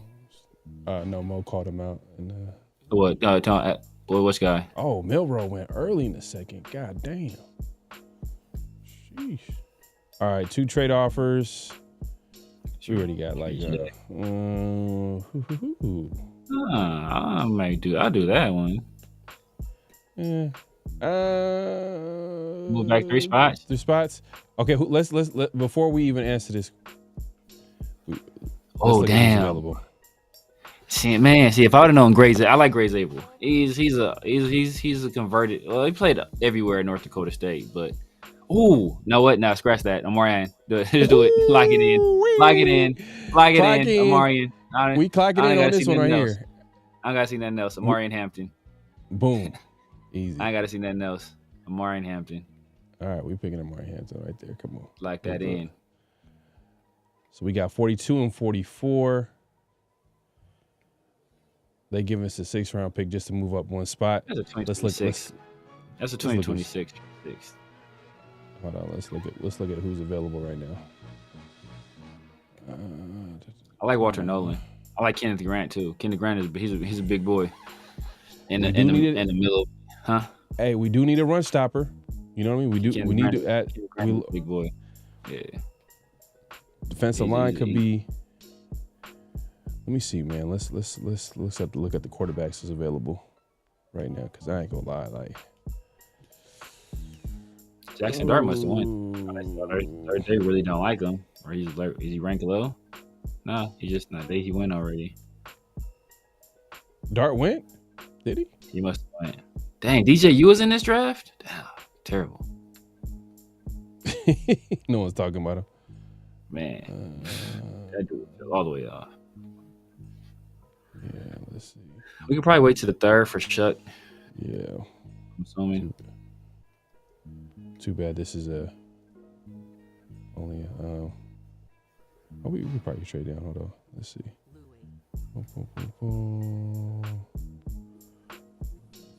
No, Mo called him out. And, which guy? Oh, Milroe went early in the second. God damn. Sheesh. All right, 2 trade offers. We already got like. I'll do that one. Yeah. Move back 3 spots. 3 spots. Okay, let's before we even answer this. Damn. See, if I would have known Grays, I like Grays Abel. He's a converted. Well, he played everywhere at North Dakota State, but know what? Now scratch that. Amarian, just do it. Lock it in. Amarian. We clock it in on this one right here. I gotta see nothing else. Amarian Hampton. Boom. Easy. I gotta see nothing else. Amarian Hampton. All right, we picking Amarian Hampton right there. Come on. Lock that in. So we got 42 and 44. They give us a 6th round pick just to move up 1 spot. That's a 2026. That's a 2026. Hold on, let's look at who's available right now. I like Walter Nolan. I like Kenneth Grant too. Kenneth Grant he's a big boy. In the middle, huh? Hey, we do need a run stopper. You know what I mean? We need to add big boy. Yeah. Defensive line could be. Let me see, man. Let's look at the quarterbacks that's available. right now because I ain't gonna lie. Like Jackson Dart must have won. They really don't like him, or is he ranked low? No, he just not. He went already. Dart went? Did he? He must have went. Dang, DJU was in this draft? Damn, terrible. No one's talking about him. Man, that dude fell all the way off. Yeah, let's see. We could probably wait to the third for Chuck. Yeah. I'm assuming. Too bad this is only we could probably trade down. Hold on. Let's see.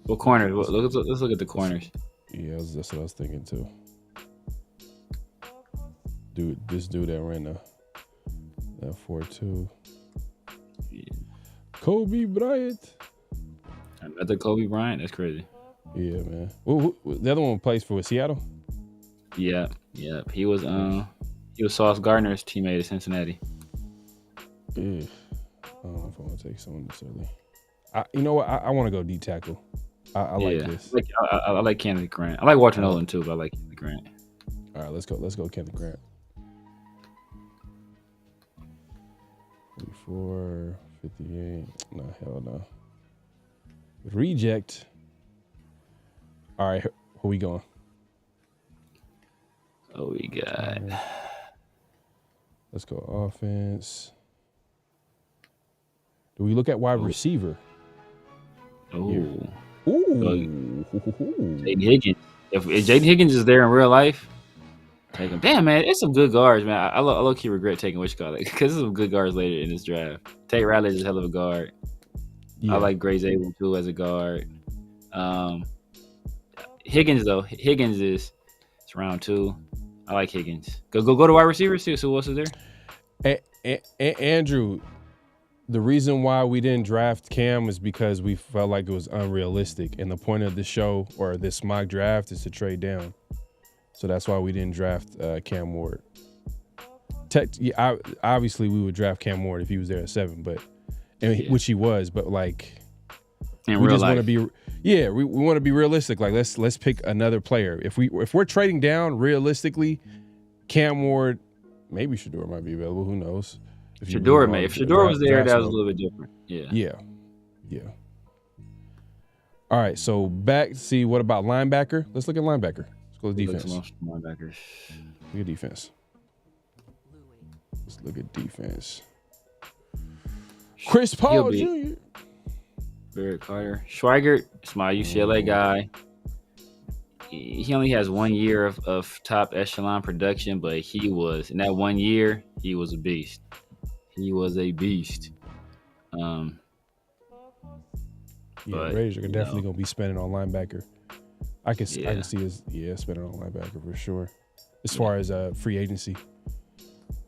What corners? Let's look at the corners. Yeah, that's what I was thinking too. This dude that ran that 4-2. Yeah. Kobe Bryant. Another Kobe Bryant? That's crazy. Yeah, man. The other one plays for Seattle? Yeah. He was Sauce Gardner's teammate at Cincinnati. Yeah. I don't know if I want to take someone this early. You know what? I want to go D tackle. I like this. I like Kenneth Grant. I like Walter Nolan too, but I like Kenneth Grant. All right, let's go Kenneth Grant. 54, 58. No, hell no. Reject. All right, who we going? Oh, we got. Let's go offense. Do we look at wide receiver? Oh. Ooh. Jaden Higgins. If Jaden Higgins is there in real life, take him. Damn, man, it's some good guards, man. I low-key regret taking because there's some good guards later in this draft. Tate Ratledge is a hell of a guard. Yeah. I like Grace Abel too as a guard. Higgins is round 2. I like Higgins. Go to wide receiver. See who else is there. Andrew, the reason why we didn't draft Cam is because we felt like it was unrealistic, and the point of the show or this mock draft is to trade down. So that's why we didn't draft Cam Ward. Obviously, we would draft Cam Ward if he was there at 7, which he was. But like, in we real just want life. to be, we want to be realistic. Like, let's pick another player. If we're trading down realistically, Cam Ward, maybe Shadur might be available. Who knows? If Shadur was there, that was a little bit different. Yeah. All right, so back. See, what about linebacker? Let's look at linebacker. Let's go to defense. Linebackers. Look at defense. Let's look at defense. Chris Paul Jr. Barrett Carter. Schweigert is my UCLA guy. He only has 1 year of top echelon production, but in that 1 year, he was a beast. He was a beast. Raiders are definitely going to be spending on linebacker. I can see his spending on linebacker for sure. As far as free agency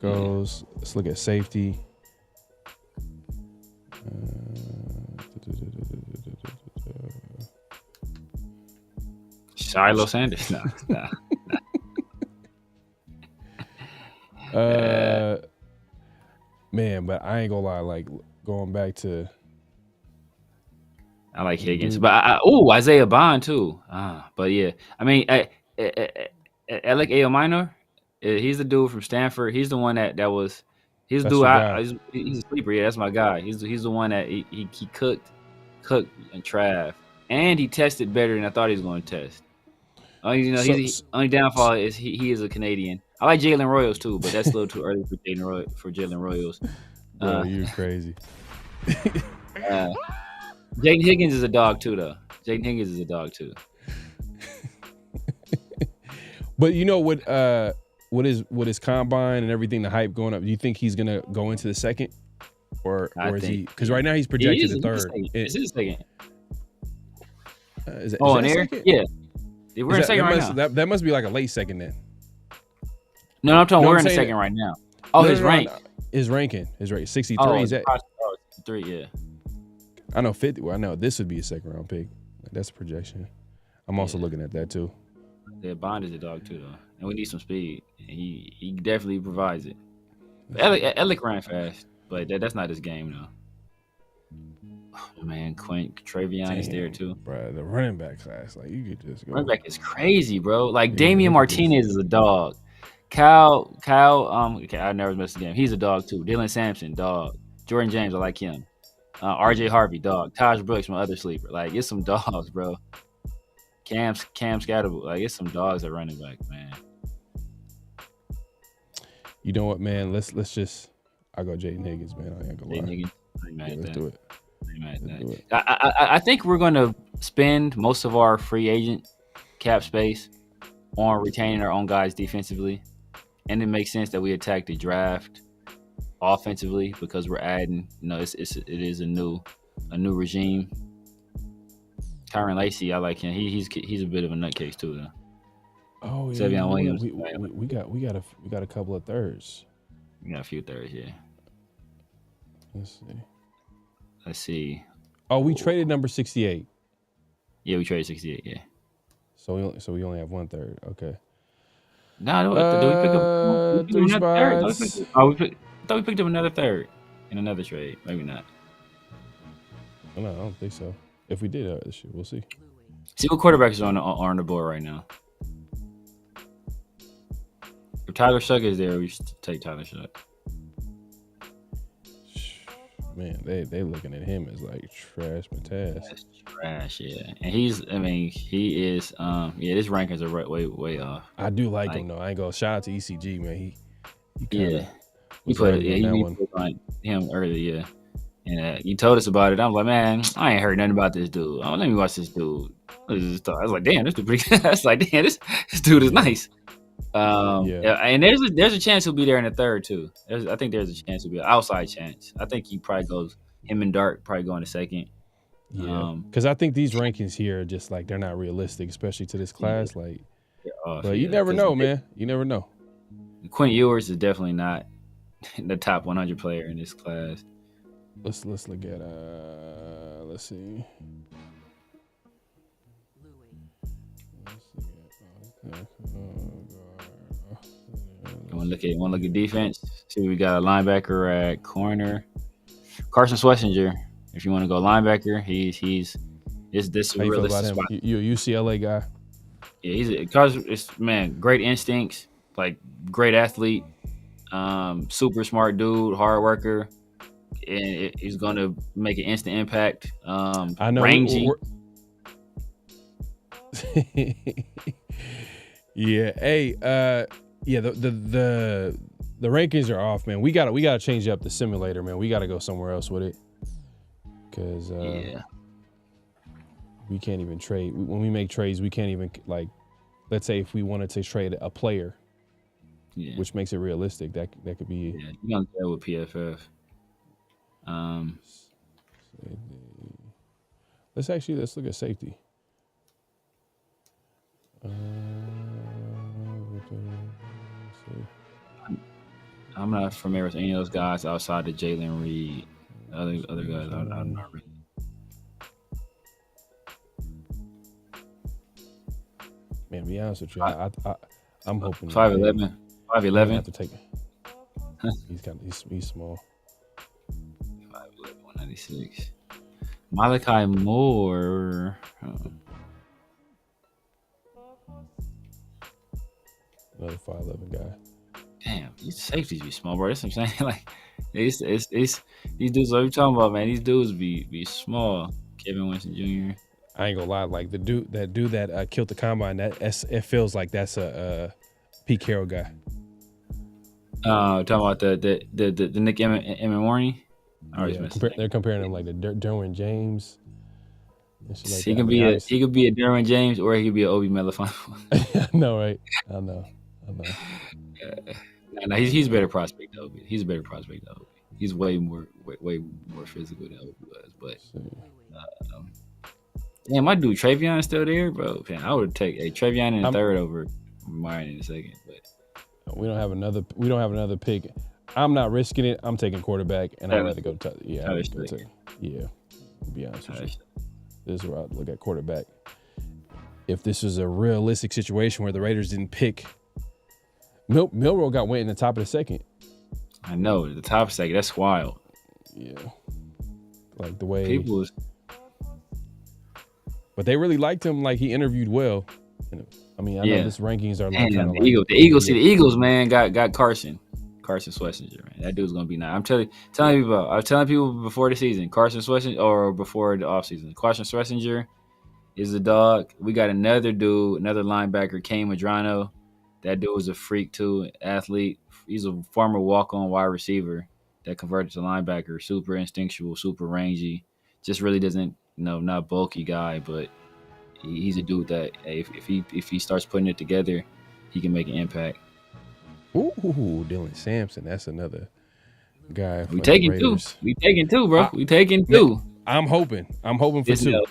goes, let's look at safety. Shiloh Sanders. Man, but I ain't gonna lie. Like going back to, I like Higgins, but Isaiah Bond too. But yeah, I mean, Alec Minor, he's the dude from Stanford. He's the one that was. He's the dude. He's a sleeper. Yeah, that's my guy. He's the one that he cooked and Trav, and he tested better than I thought he was going to test. Only downfall is he is a Canadian. I like Jalen Royals too, but that's a little too early for Jalen Royals. Bro, you're crazy. Jaden Higgins is a dog too, though. Jaden Higgins is a dog too. But you know what? What is combine and everything, the hype going up? Do you think he's gonna go into the second, or is he? Because right now he's projected the third. This is the second. Is that in there? second? Yeah. We're in second right now. That must be like a late second then. No, I'm talking. We're in the second right now. Oh, his rank. His ranking. His rank. 63. Oh, is that? 3, yeah. I know 50. Well, I know this would be a second round pick. That's a projection. I'm also looking at that too. Yeah, Bond is a dog too, though, and we need some speed. And he definitely provides it. Alec ran fast, but that's not his game, though. Man, Travion is there too. Bro, the running back class, like you could just go. Running back is crazy, bro. Like Yeah, Damian look at this. Martinez is a dog. Kyle, okay, I never missed a game. He's a dog too. Dylan Sampson, dog. Jordan James, I like him. RJ Harvey, dog. Taj Brooks, my other sleeper. Like, it's some dogs, bro. Cam Scatterable. Like, it's some dogs at running back, man. You know what, man? Let's just. I go Jaden Higgins, man. I ain't gonna lie. Higgins. Let's do it. Let's do it. I think we're gonna spend most of our free agent cap space on retaining our own guys defensively, and it makes sense that we attack the draft offensively because we're adding. You know, it is a new regime. Kyron Lacey, I like him. He's a bit of a nutcase too, though. Oh yeah, Savion Williams. We got a couple of thirds. We got a few thirds, yeah. Let's see. see. Oh, we traded number 68. Yeah, we traded 68. Yeah. So we only have 1/3. Okay. No, did we pick up 3 spots? I thought we picked up another third in another trade. Maybe not. No, I don't think so. If we did, we'll see. See what quarterbacks are on the board right now. If Tyler Shuck is there, we should take Tyler Shuck. Man, they looking at him as like trash Mataz. That's trash, yeah. And he is. His rankings are way off. I do like him though. I ain't gonna shout out to ECG, man. He put on him early, yeah. And he told us about it. I'm like, man, I ain't heard nothing about this dude. Let me watch this dude. I was like, damn, this dude pretty good. I was like, damn, this dude is nice. And there's a chance he'll be there in the third too. I think there's a chance he'll be an outside chance. I think he probably goes. Him and Dart probably go in the second. Yeah, because I think these rankings here are just like they're not realistic, especially to this class. Yeah. Like, but you never know, man. You never know. Quinn Ewers is definitely not the top 100 player in this class. Let's look at let's see. Want to look at defense? See, we got a linebacker at corner. Carson Schlesinger. If you want to go linebacker, he's this How you feel realistic about him? spot. You a UCLA guy? Yeah, great instincts, like great athlete, super smart dude, hard worker, and he's going to make an instant impact. I know. Rangy. Yeah. Hey. Yeah. The rankings are off, man. We gotta change up the simulator, man. We gotta go somewhere else with it, because we can't even trade. When we make trades, we can't even, like, let's say if we wanted to trade a player, which makes it realistic. That could be. Yeah, you gonna deal with PFF. Let's look at safety. I'm not familiar with any of those guys outside of Jalen Reed. Other guys, I'm not really. Man, to be honest with you, I'm hoping 5'11". 5'11". Have to take it. He's small. 5'11", 196. Malachi Moore. Another 5'11" guy. Damn, these safeties be small, bro. That's what I'm saying. Like, it's these dudes. What are you talking about, man? These dudes be small. Kevin Winston Jr. I ain't gonna lie. Like the dude that killed the combine. It feels like that's a Pete Carroll guy. Talking about the Nick Emenwarney. They're comparing him like the Derwin James. Like he could be a Derwin James, or he could be an Obi Melifonwu. I know, right? I know. No, he's a better prospect though. He's a better prospect though. He's way more physical than Obi was. But damn, my dude Travion is still there, bro. Man, I would take Travion in the third over Myron in the second. But we don't have another pick. I'm not risking it. I'm taking quarterback, and I'd rather go to to be honest with you. This is where I'd look at quarterback. If this was a realistic situation where the Raiders didn't pick, Milroe went in the top of the second. I know, the top of the second. That's wild. Yeah. like the way People was but they really liked him. Like he interviewed well. I mean, I know this rankings are like kind of the like Eagles. See, the Eagles, man, got Carson Schwarzenegger, man. That dude's gonna be nice. I'm telling people. I was telling people before the season, Carson Schwarzenegger, or before the offseason, Carson Schwarzenegger is a dog. We got another dude, another linebacker, Kane Madrano. That dude was a freak too, athlete. He's a former walk-on wide receiver that converted to linebacker. Super instinctual, super rangy. Just really doesn't, not bulky guy, but he's a dude that if he starts putting it together, he can make an impact. Ooh, Dylan Sampson. That's another guy. We taking two. We taking two, bro. We taking two. I'm hoping for two.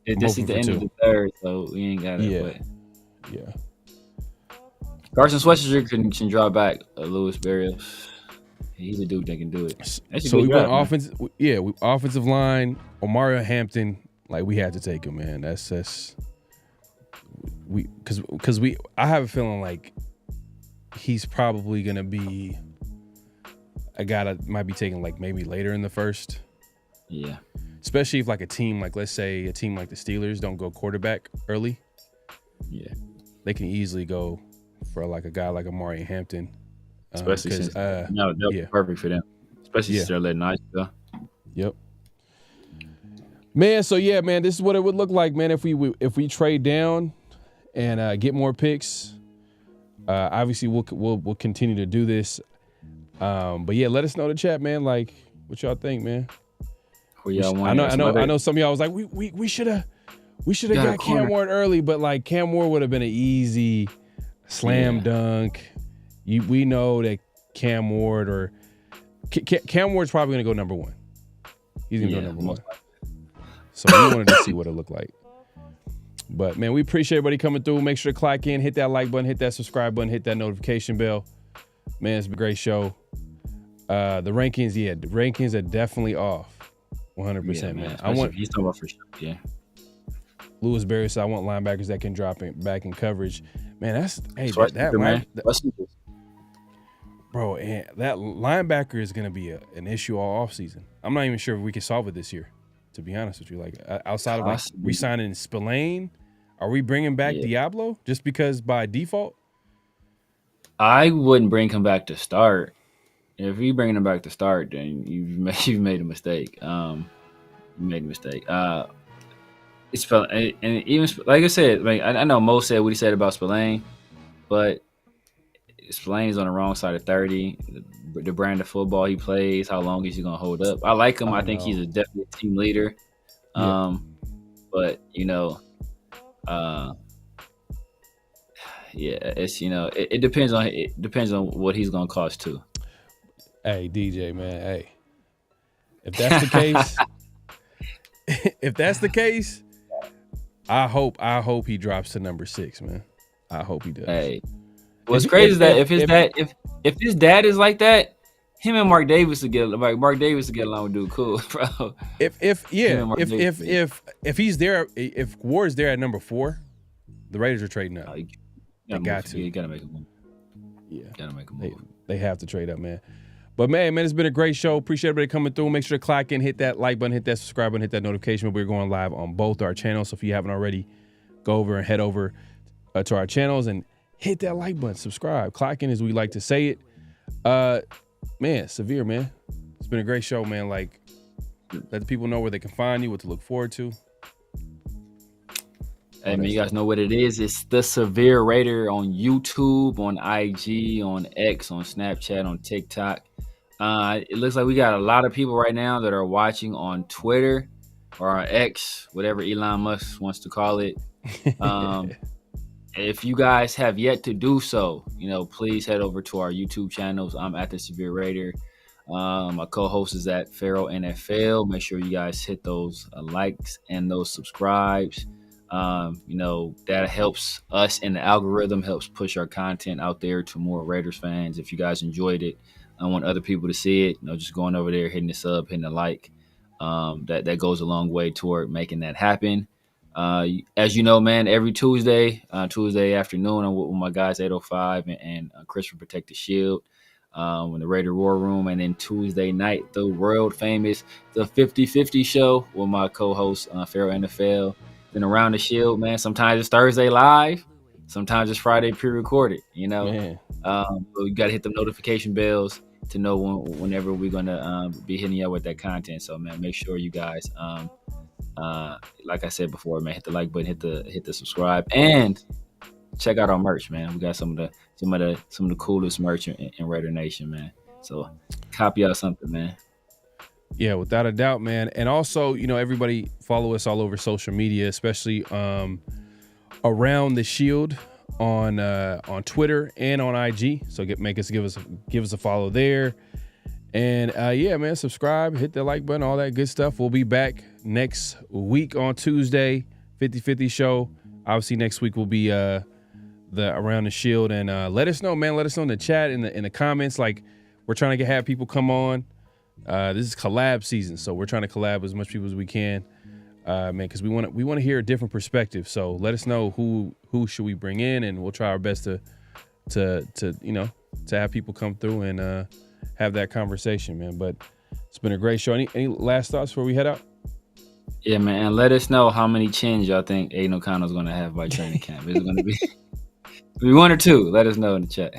This is the end of the third, so we ain't got it. Yeah. Yeah. Carson Schwarzenegger can draw back Louis Barrios. He's a dude that can do it. So we went offense. Yeah, offensive line. Omarion Hampton. Like we had to take him, man. That's because I have a feeling like he's probably gonna be a guy that might be taken like maybe later in the first. Yeah. Especially if like a team like, let's say a team like the Steelers don't go quarterback early. Yeah. They can easily go for like a guy like Omarion Hampton. Especially since they'll be perfect for them. Especially since they're letting Nice go. Yep. Man, so yeah, man, this is what it would look like, man, if we trade down and get more picks. Obviously, we'll continue to do this. But yeah, let us know in the chat, man. Like, what y'all think, man? Who y'all want? I know some of y'all was like, we should have got Cam Ward early, but like Cam Ward would have been an easy slam dunk. We know that Cam Ward or Cam Ward's probably gonna go number one. He's gonna go number one. So we wanted to see what it looked like. But man, we appreciate everybody coming through. Make sure to click in, hit that like button, hit that subscribe button, hit that notification bell. Man, it's been a great show. The rankings are definitely off. 100%, man. I want he's talking about for sure. Yeah. Louis Barrios. I want linebackers that can drop back in coverage. Man, bro, and that linebacker is gonna be an issue all offseason. I'm not even sure if we can solve it this year, to be honest with you. Like outside of like re-signing Spillane, are we bringing back Diablo just because by default? I wouldn't bring him back to start. If you bring him back to start, then you've made a mistake. You made a mistake. It's and even like I said, like I know Mo said what he said about Spillane, but Spillane is on the wrong side of 30. The brand of football he plays, how long is he gonna hold up? I like him. I think he's a definite team leader. But it's it depends on what he's gonna cost too. Hey DJ, man. Hey, if that's the case, I hope he drops to number 6, man. I hope he does. Hey, what's crazy is that if his dad is like that, him and Mark Davis would get along with dude cool, bro. If he's there, if Ward's there at number 4, the Raiders are trading up. You gotta make a move. Yeah, gotta make a move. They have to trade up, man. But man, it's been a great show. Appreciate everybody coming through. Make sure to click in, hit that like button, hit that subscribe button, hit that notification. We're going live on both our channels. So if you haven't already, go over and head over to our channels and hit that like button, subscribe. Clock in as we like to say it. Man, Severe, man. It's been a great show, man. Like, let the people know where they can find you, what to look forward to. Hey, man, you guys know what it is. It's the Severe Raider on YouTube, on IG, on X, on Snapchat, on TikTok. It looks like we got a lot of people right now that are watching on Twitter or on X, whatever Elon Musk wants to call it. If you guys have yet to do so, please head over to our YouTube channels. I'm at the Severe Raider. My co-host is at PharoahNFL. Make sure you guys hit those likes and those subscribes. That helps us in the algorithm, helps push our content out there to more Raiders fans. If you guys enjoyed it, I want other people to see it. Just going over there, hitting the sub, hitting the like. That goes a long way toward making that happen. As you know, man, every Tuesday afternoon, I'm with my guys 805 and Chris from Protect the Shield. in the Raider War Room. And then Tuesday night, the world famous The 50-50 Show with my co-host, PharoahNFL. Then Around the Shield, man. Sometimes it's Thursday live. Sometimes it's Friday pre-recorded, you know. But you got to hit the notification bells to know whenever we're going to be hitting you up with that content. So, man, make sure you guys, like I said before, man, hit the like button, hit the subscribe, and check out our merch, man. We got some of the coolest merch in Raider Nation, man. So copy out something, man. Yeah, without a doubt, man. And also, you know, everybody follow us all over social media, especially Around the Shield on Twitter and on IG. So give us a follow there. And yeah, man, subscribe, hit the like button, all that good stuff. We'll be back next week on Tuesday, 50-50 show. Obviously, next week will be the Around the Shield. And let us know, man. Let us know in the chat, in the comments. Like, we're trying to have people come on. This is collab season, so we're trying to collab as much people as we can, man, because we want to hear a different perspective. So let us know who should we bring in, and we'll try our best to have people come through and have that conversation, man. But it's been a great show. Any last thoughts before we head out? Yeah, man. And let us know how many chins y'all think Aiden O'Connell's going to have by training camp. Is it going to be one or two? Let us know in the chat.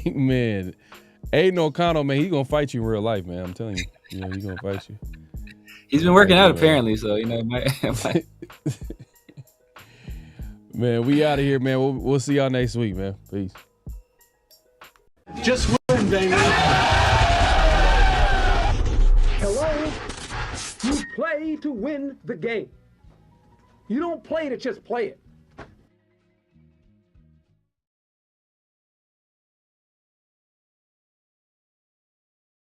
Man, Aiden O'Connell, man, he's gonna fight you in real life, man. I'm telling you, he's gonna fight you. He's been working out apparently, so it might. Man, we out of here, man. We'll see y'all next week, man. Peace. Just win, baby. Hello? You play to win the game. You don't play to just play it.